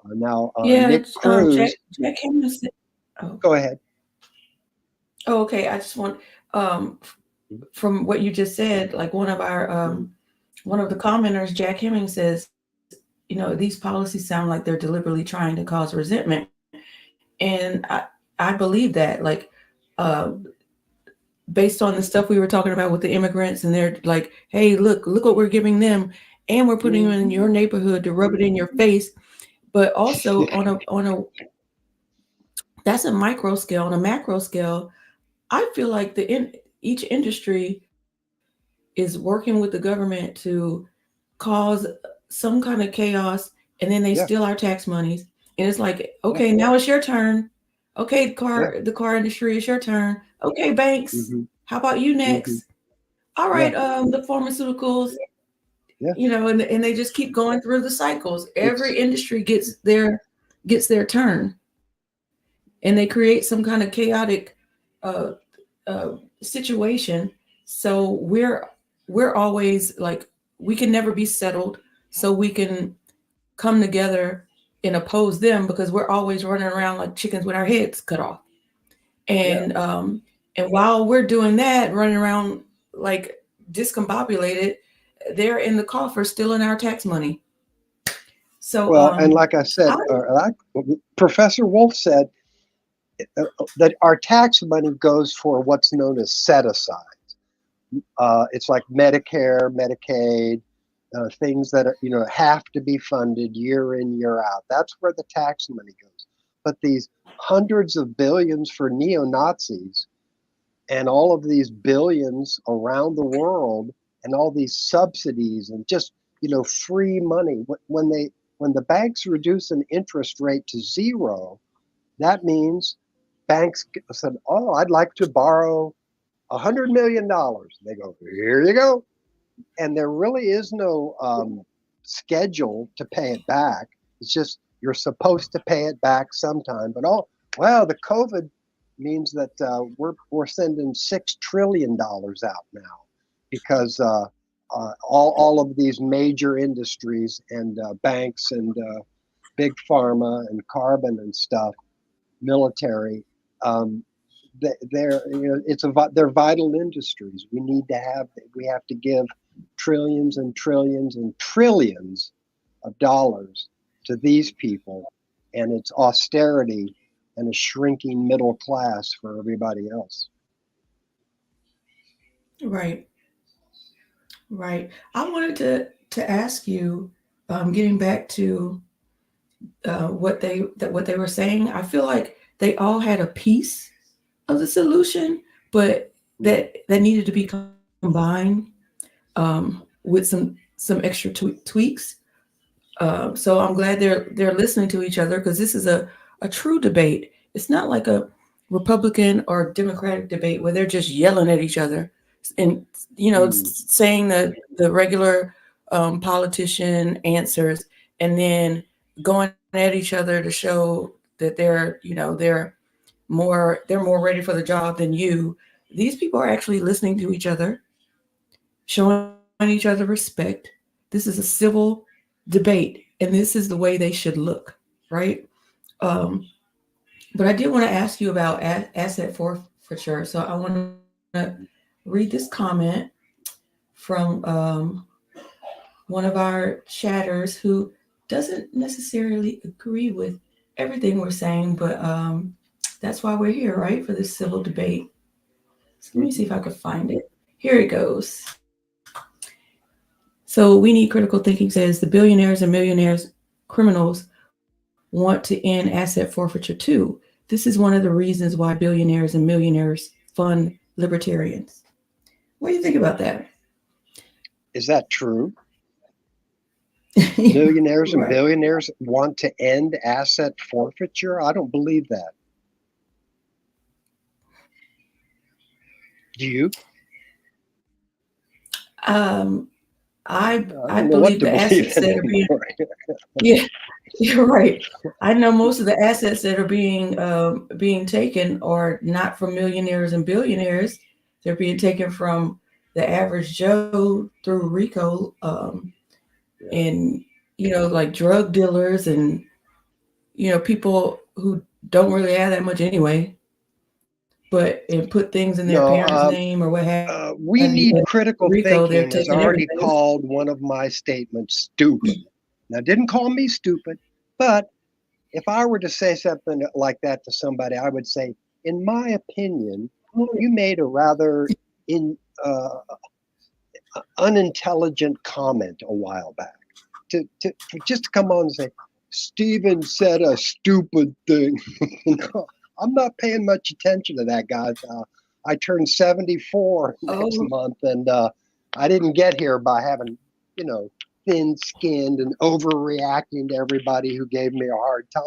Now, Nick Cruz. Jack Hammond said, Go ahead. Oh, okay. I just want, from what you just said, like one of the commenters, Jack Hemming, says, these policies sound like they're deliberately trying to cause resentment. And I believe that, like, based on the stuff we were talking about with the immigrants, and they're like, hey, look what we're giving them, and we're putting them in your neighborhood to rub it in your face. But also on a that's a micro scale. On a macro scale, I feel like each industry is working with the government to cause some kind of chaos, and then they steal our tax monies. And it's like, okay, now it's your turn. Okay, the car industry, is your turn. Okay, banks, how about you next? All right, the pharmaceuticals, and they just keep going through the cycles. Every industry gets their turn, and they create some kind of chaotic situation. So we're always like, we can never be settled, so we can come together and oppose them, because we're always running around like chickens with our heads cut off. And and while we're doing that, running around like discombobulated, they're in the coffer stealing our tax money. So, Well, and like I said, Professor Wolf said that our tax money goes for what's known as set-asides. It's like Medicare, Medicaid, things that are, have to be funded year in, year out. That's where the tax money goes. But these hundreds of billions for neo-Nazis and all of these billions around the world and all these subsidies and just, free money, when the banks reduce an interest rate to zero, that means banks said, oh, I'd like to borrow $100 million. They go, here you go. And there really is no schedule to pay it back. It's just you're supposed to pay it back sometime. But the COVID means that we're sending $6 trillion out now because all of these major industries and banks and big pharma and carbon and stuff, military, they're vital industries. We have to give trillions and trillions and trillions of dollars to these people, and it's austerity and a shrinking middle class for everybody else. Right. I wanted to ask you, getting back to what they were saying. I feel like they all had a piece of the solution, but that needed to be combined with some extra tweaks. So I'm glad they're listening to each other, because this is a true debate. It's not like a Republican or Democratic debate where they're just yelling at each other and saying the regular politician answers and then going at each other to show that they're more ready for the job than you. These people are actually listening to each other, showing each other respect. This is a civil debate, and this is the way they should look, right? But I did want to ask you about asset forfeiture. So I want to read this comment from one of our chatters who doesn't necessarily agree with everything we're saying, but that's why we're here, right? For this civil debate. So let me see if I can find it. Here it goes. So We Need Critical Thinking says the billionaires and millionaires criminals want to end asset forfeiture too. This is one of the reasons why billionaires and millionaires fund libertarians. What do you think about that? Is that true? Millionaires and billionaires want to end asset forfeiture? I don't believe that. Do you? I believe the assets that are being yeah, you're right. I know most of the assets that are being taken are not from millionaires and billionaires. They're being taken from the average Joe through RICO, and like drug dealers and people who don't really have that much anyway, but put things in their parents' name or what have you. We Need Critical Thinking has already called one of my statements stupid. Now, didn't call me stupid, but if I were to say something like that to somebody, I would say, in my opinion, you made a rather unintelligent comment a while back. Just to come on and say, Stephen said a stupid thing. I'm not paying much attention to that, guys. I turned 74 next month, and I didn't get here by having, thin-skinned and overreacting to everybody who gave me a hard time.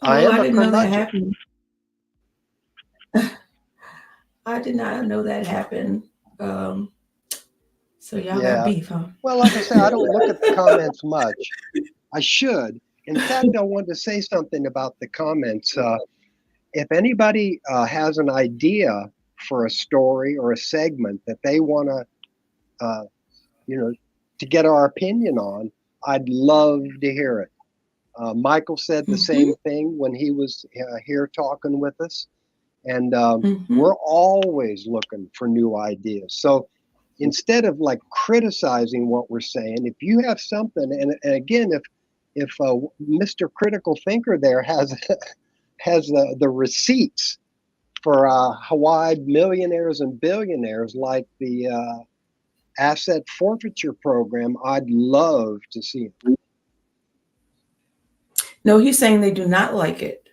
I didn't know that happened. I did not know that happened. So y'all got beef, huh? Well, like I said, I don't look at the comments much. I should. In fact, I wanted to say something about the comments. If anybody has an idea for a story or a segment that they want to get our opinion on, I'd love to hear it. Michael said the same thing when he was here talking with us. And we're always looking for new ideas. So instead of like criticizing what we're saying, if you have something, and again, if Mr. Critical Thinker there has the receipts for Hawaii millionaires and billionaires, like the asset forfeiture program, I'd love to see it. No, he's saying they do not like it.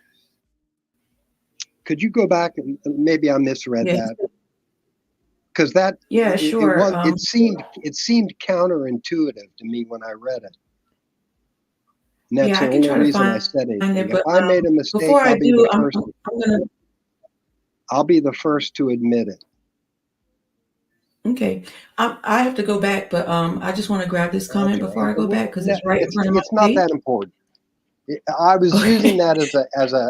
Could you go back and maybe I misread that? Because that sure. It seemed counterintuitive to me when I read it. And that's the only reason I said anything. If I made a mistake, I'll be the first. I'll be the first to admit it. Okay, I have to go back, but I just want to grab this comment before I go back because it's right in front of my It's not face. that important. I was using that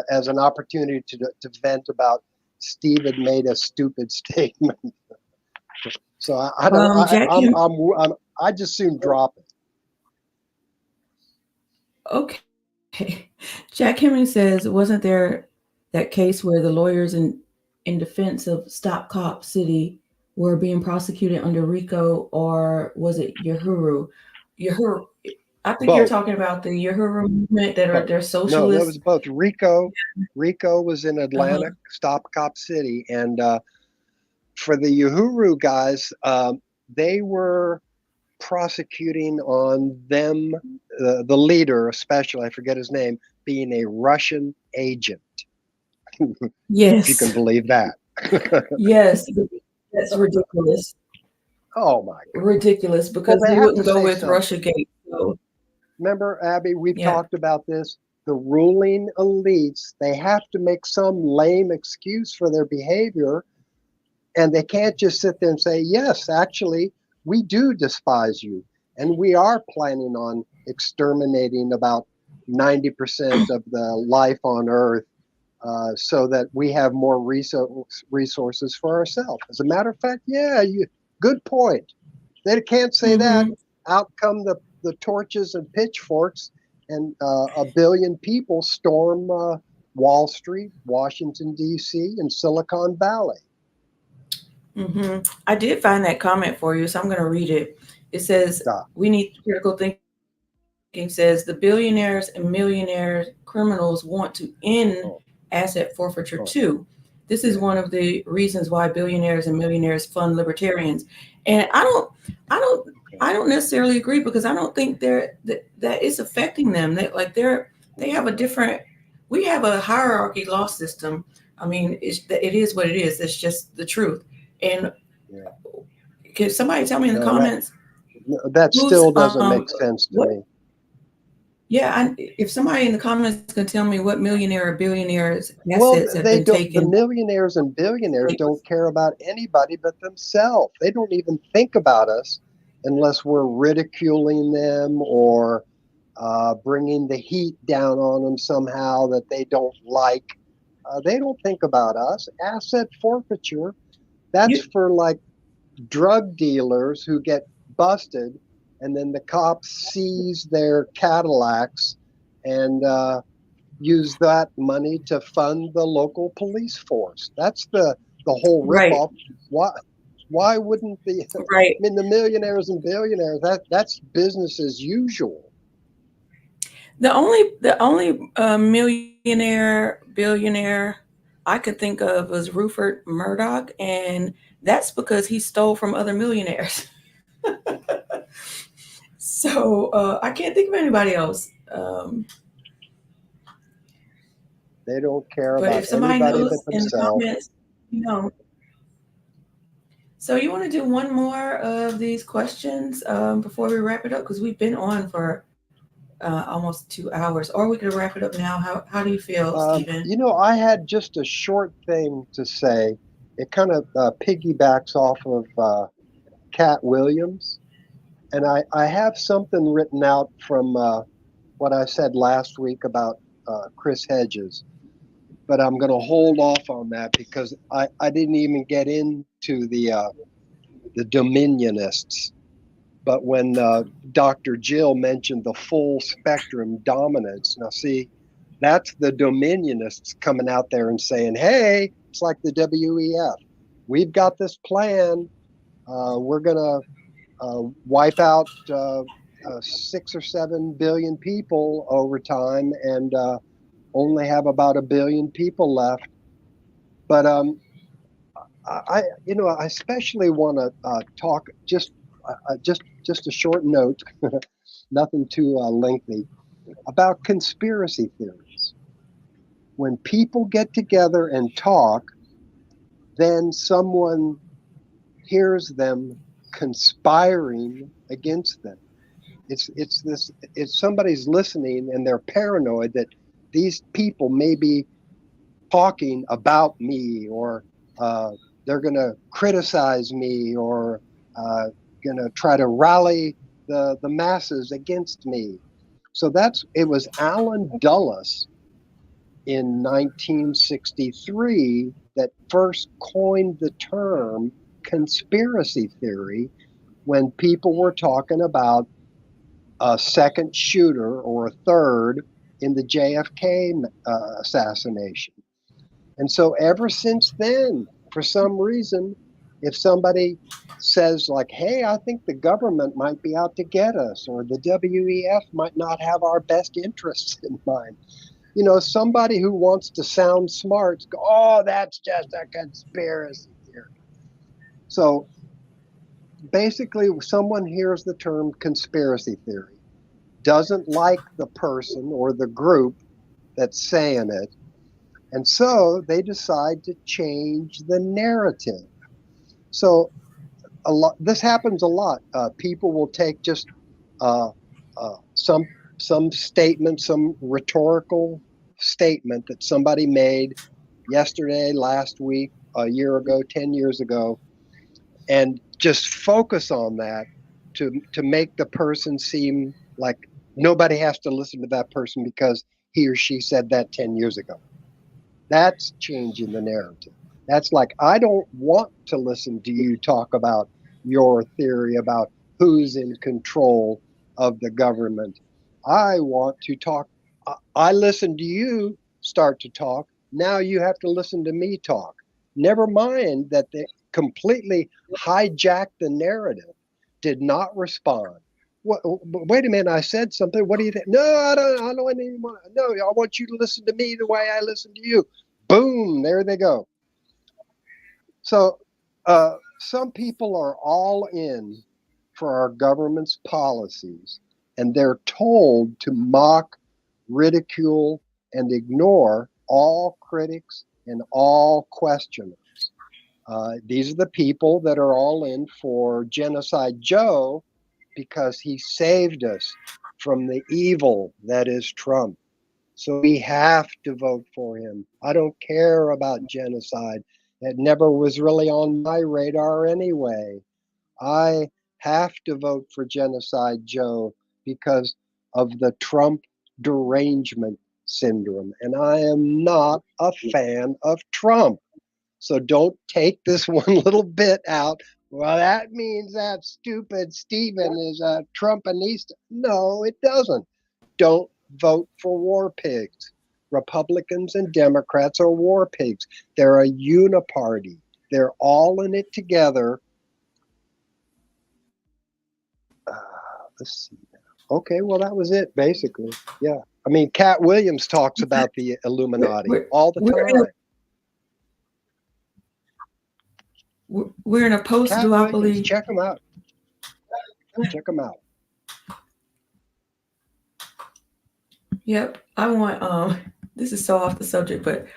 as an opportunity to vent about Steve had made a stupid statement. So I just soon drop it. Okay. Jack Henry says, wasn't there that case where the lawyers in defense of Stop Cop City were being prosecuted under RICO, or was it Uhuru? Uhuru. I think you're talking about the Uhuru movement they're socialists. No, that was both. RICO was in Atlanta, Stop Cop City, and for the Uhuru guys, they were prosecuting on them, the leader especially, I forget his name, being a Russian agent. Yes. If you can believe that. Yes, that's ridiculous. Oh my God. Ridiculous, because they wouldn't go with Russiagate. So. Remember, Abby, we've talked about this. The ruling elites, they have to make some lame excuse for their behavior, and they can't just sit there and say, yes, actually, we do despise you, and we are planning on exterminating about 90% of the life on Earth so that we have more resources for ourselves. As a matter of fact, good point. They can't say that. Out come the torches and pitchforks, and 1 billion people storm Wall Street, Washington, D.C., and Silicon Valley. I did find that comment for you, so I'm going to read it. It says, we need critical thinking. Says the billionaires and millionaire criminals want to end asset forfeiture too. This is one of the reasons why billionaires and millionaires fund libertarians. And I don't necessarily agree, because I don't think that is affecting them. They have a different. We have a hierarchy law system. I mean, it is what it is. It's just the truth. And can somebody tell me in the comments? That still doesn't make sense to me. Yeah, if somebody in the comments can tell me what millionaire or billionaire's assets have been taken. The millionaires and billionaires don't care about anybody but themselves. They don't even think about us unless we're ridiculing them or bringing the heat down on them somehow that they don't like. They don't think about us. Asset forfeiture, that's for like drug dealers who get busted, and then the cops seize their Cadillacs and use that money to fund the local police force. That's the whole ripoff. Why wouldn't the I mean, the millionaires and billionaires, that's business as usual. The only millionaire billionaire I could think of was Rupert Murdoch, and that's because he stole from other millionaires. So I can't think of anybody else. They don't care but about if somebody anybody knows but in the themselves. comments, So you want to do one more of these questions before we wrap it up? Because we've been on for almost 2 hours, or we could wrap it up now. How do you feel, Stephen? I had just a short thing to say. It kind of piggybacks off of Cat Williams. And I have something written out from what I said last week about Chris Hedges. But I'm going to hold off on that because I didn't even get into the Dominionists. But when Dr. Jill mentioned the full spectrum dominance, now see, that's the Dominionists coming out there and saying, hey, it's like the WEF. We've got this plan. we're going to wipe out 6 or 7 billion people over time and only have about 1 billion people left. But I especially want to talk just a short note, nothing too lengthy, about conspiracy theories. When people get together and talk, then someone hears them conspiring against them. It's somebody's listening and they're paranoid that these people may be talking about me, or they're going to criticize me, or going to try to rally the masses against me. So it was Alan Dulles in 1963 that first coined the term conspiracy theory when people were talking about a second shooter or a third in the JFK assassination. And so ever since then, for some reason, if somebody says like, hey, I think the government might be out to get us, or the WEF might not have our best interests in mind, somebody who wants to sound smart, go, oh, that's just a conspiracy theory. So basically, someone hears the term conspiracy theory, doesn't like the person or the group that's saying it, and so they decide to change the narrative. So this happens a lot. People will take just some statement, some rhetorical statement that somebody made yesterday, last week, a year ago, 10 years ago, and just focus on that to make the person seem like nobody has to listen to that person because he or she said that 10 years ago. That's changing the narrative. That's like, I don't want to listen to you talk about your theory about who's in control of the government. I want to talk. I listened to you start to talk. Now you have to listen to me talk. Never mind that they completely hijacked the narrative, did not respond. Wait a minute, I said something. What do you think? No, I don't even want to. No, I want you to listen to me the way I listen to you. Boom, there they go. So some people are all in for our government's policies, and they're told to mock, ridicule, and ignore all critics and all questioners. These are the people that are all in for Genocide Joe because he saved us from the evil that is Trump. So we have to vote for him. I don't care about genocide. It never was really on my radar anyway. I have to vote for Genocide Joe because of the Trump derangement syndrome. And I am not a fan of Trump. So don't take this one little bit out. Well, that means that stupid Stephen is a Trumpanista. No, it doesn't. Don't vote for war pigs. Republicans and Democrats are war pigs. They're a uniparty. They're all in it together. Let's see. Okay, well, that was it, basically. Yeah. I mean, Cat Williams talks about the Illuminati all the time. We're in a post-duopoly. Check them out. Check them out. Yep. I want, this is so off the subject, but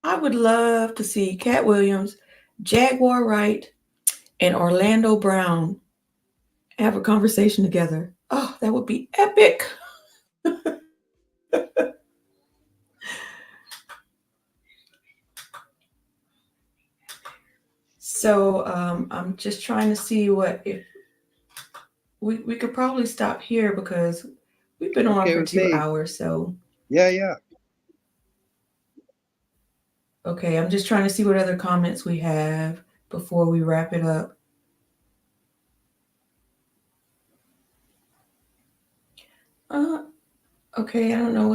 I would love to see Cat Williams, Jaguar Wright, and Orlando Brown have a conversation together. Oh, that would be epic. So I'm just trying to see if we could probably stop here because we've been on for 2 hours. So yeah. Okay, I'm just trying to see what other comments we have before we wrap it up. Okay, I don't know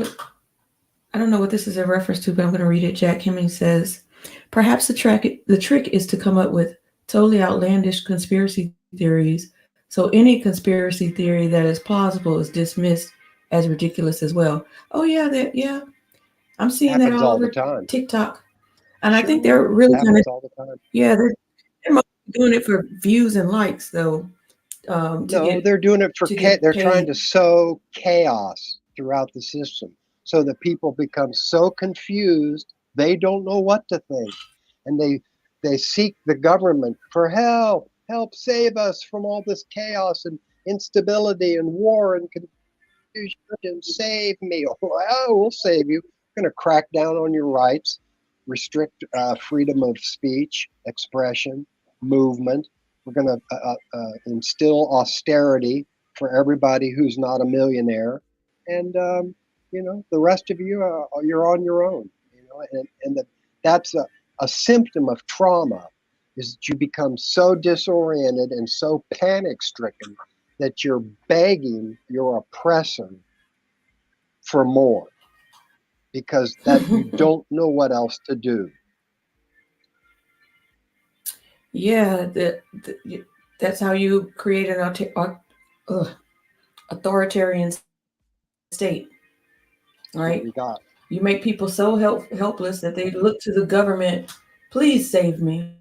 what this is a reference to, but I'm going to read it. Jack Hemming says, perhaps the trick is to come up with totally outlandish conspiracy theories. So any conspiracy theory that is plausible is dismissed as ridiculous as well. Oh yeah, yeah. I'm seeing that Happens all all the over time. TikTok. And I Sure. think they're really kind of, Happens all the time. yeah, they're mostly doing it for views and likes though. No, they're doing it for they're trying to sow chaos throughout the system so that people become so confused they don't know what to think, and they seek the government for help save us from all this chaos and instability and war and confusion, and save me. Oh, we'll save you. We're going to crack down on your rights, restrict freedom of speech, expression, movement. We're going to instill austerity for everybody who's not a millionaire, and you know, the rest of you you're on your own. You know, and that's a symptom of trauma, is that you become so disoriented and so panic-stricken that you're begging your oppressor for more, because that you don't know what else to do. Yeah, that's how you create an authoritarian state, right? You make people so helpless that they look to the government, please save me.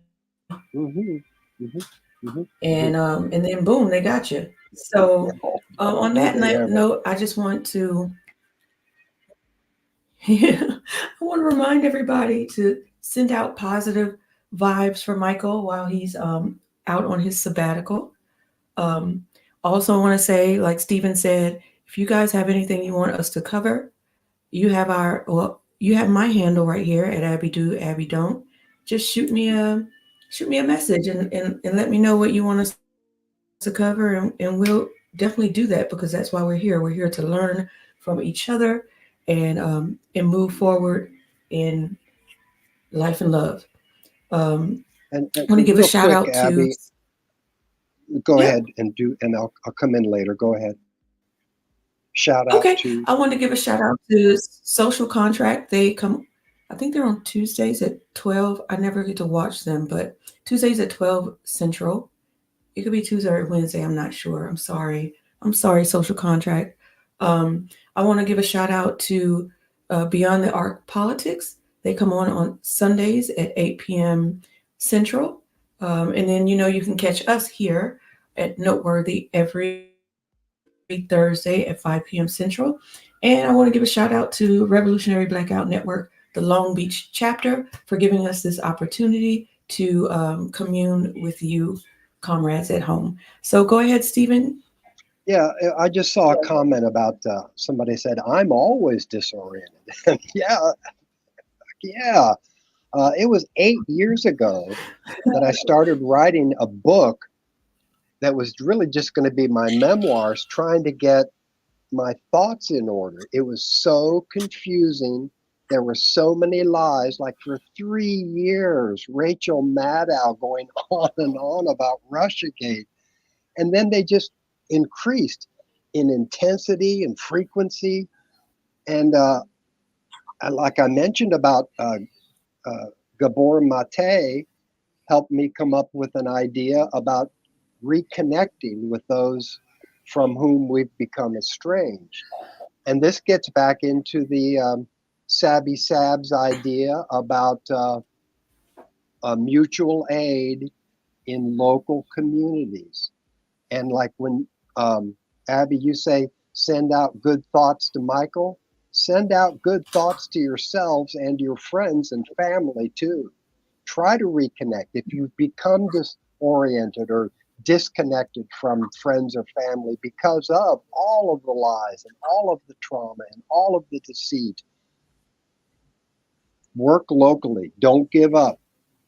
And then boom, they got you. So on that note, I just want to I want to remind everybody to send out positive vibes for Michael while he's out on his sabbatical. Also, I want to say, like Stephen said, if you guys have anything you want us to cover, you have you have my handle right here at Abby Do Abby Don't. Just shoot me a message and let me know what you want us to cover, and we'll definitely do that, because that's why we're here. We're here to learn from each other and move forward in life and love. I want to give a shout out to Abby. Go ahead and I'll come in later. Go ahead. Shout out to. I want to give a shout out to Social Contract. They come, I think they're on Tuesdays at 12. I never get to watch them, but Tuesdays at 12 Central. It could be Tuesday or Wednesday. I'm not sure. I'm sorry, Social Contract. I want to give a shout out to Beyond the Arc Politics. They come on Sundays at 8 p.m. Central. And then, you can catch us here at Noteworthy every Thursday at 5 p.m. Central. And I want to give a shout out to Revolutionary Blackout Network, the Long Beach chapter, for giving us this opportunity to commune with you, comrades at home. So go ahead, Stephen. Yeah, I just saw a comment about somebody said, I'm always disoriented. Yeah. It was 8 years ago that I started writing a book that was really just going to be my memoirs, trying to get my thoughts in order. It was so confusing. There were so many lies. Like for 3 years, Rachel Maddow going on and on about Russiagate. And then they just increased in intensity and frequency. And like I mentioned about Gabor Mate, helped me come up with an idea about reconnecting with those from whom we've become estranged. And this gets back into the Sabby Sab's idea about mutual aid in local communities. And like when, Abby, you say, send out good thoughts to Michael, send out good thoughts to yourselves and your friends and family too. Try to reconnect. If you've become disoriented or disconnected from friends or family because of all of the lies and all of the trauma and all of the deceit, work locally. Don't give up.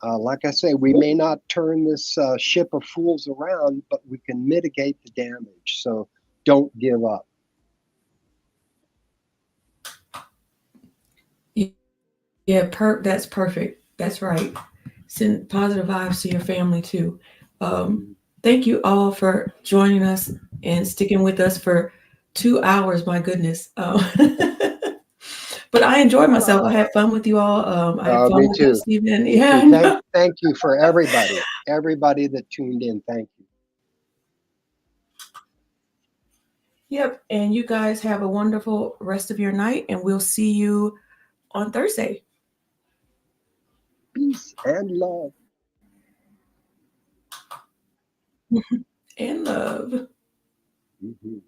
Like I say, we may not turn this ship of fools around, but we can mitigate the damage. So don't give up. Yeah, that's perfect. That's right. Send positive vibes to your family too. Thank you all for joining us and sticking with us for 2 hours. My goodness. But But I enjoyed myself. I had fun with you all. I had fun Me with too. you, Stephen. Me Yeah. too. Thank you for everybody that tuned in. Thank you. Yep. And you guys have a wonderful rest of your night, and we'll see you on Thursday. Peace and love. And love. Mm-hmm.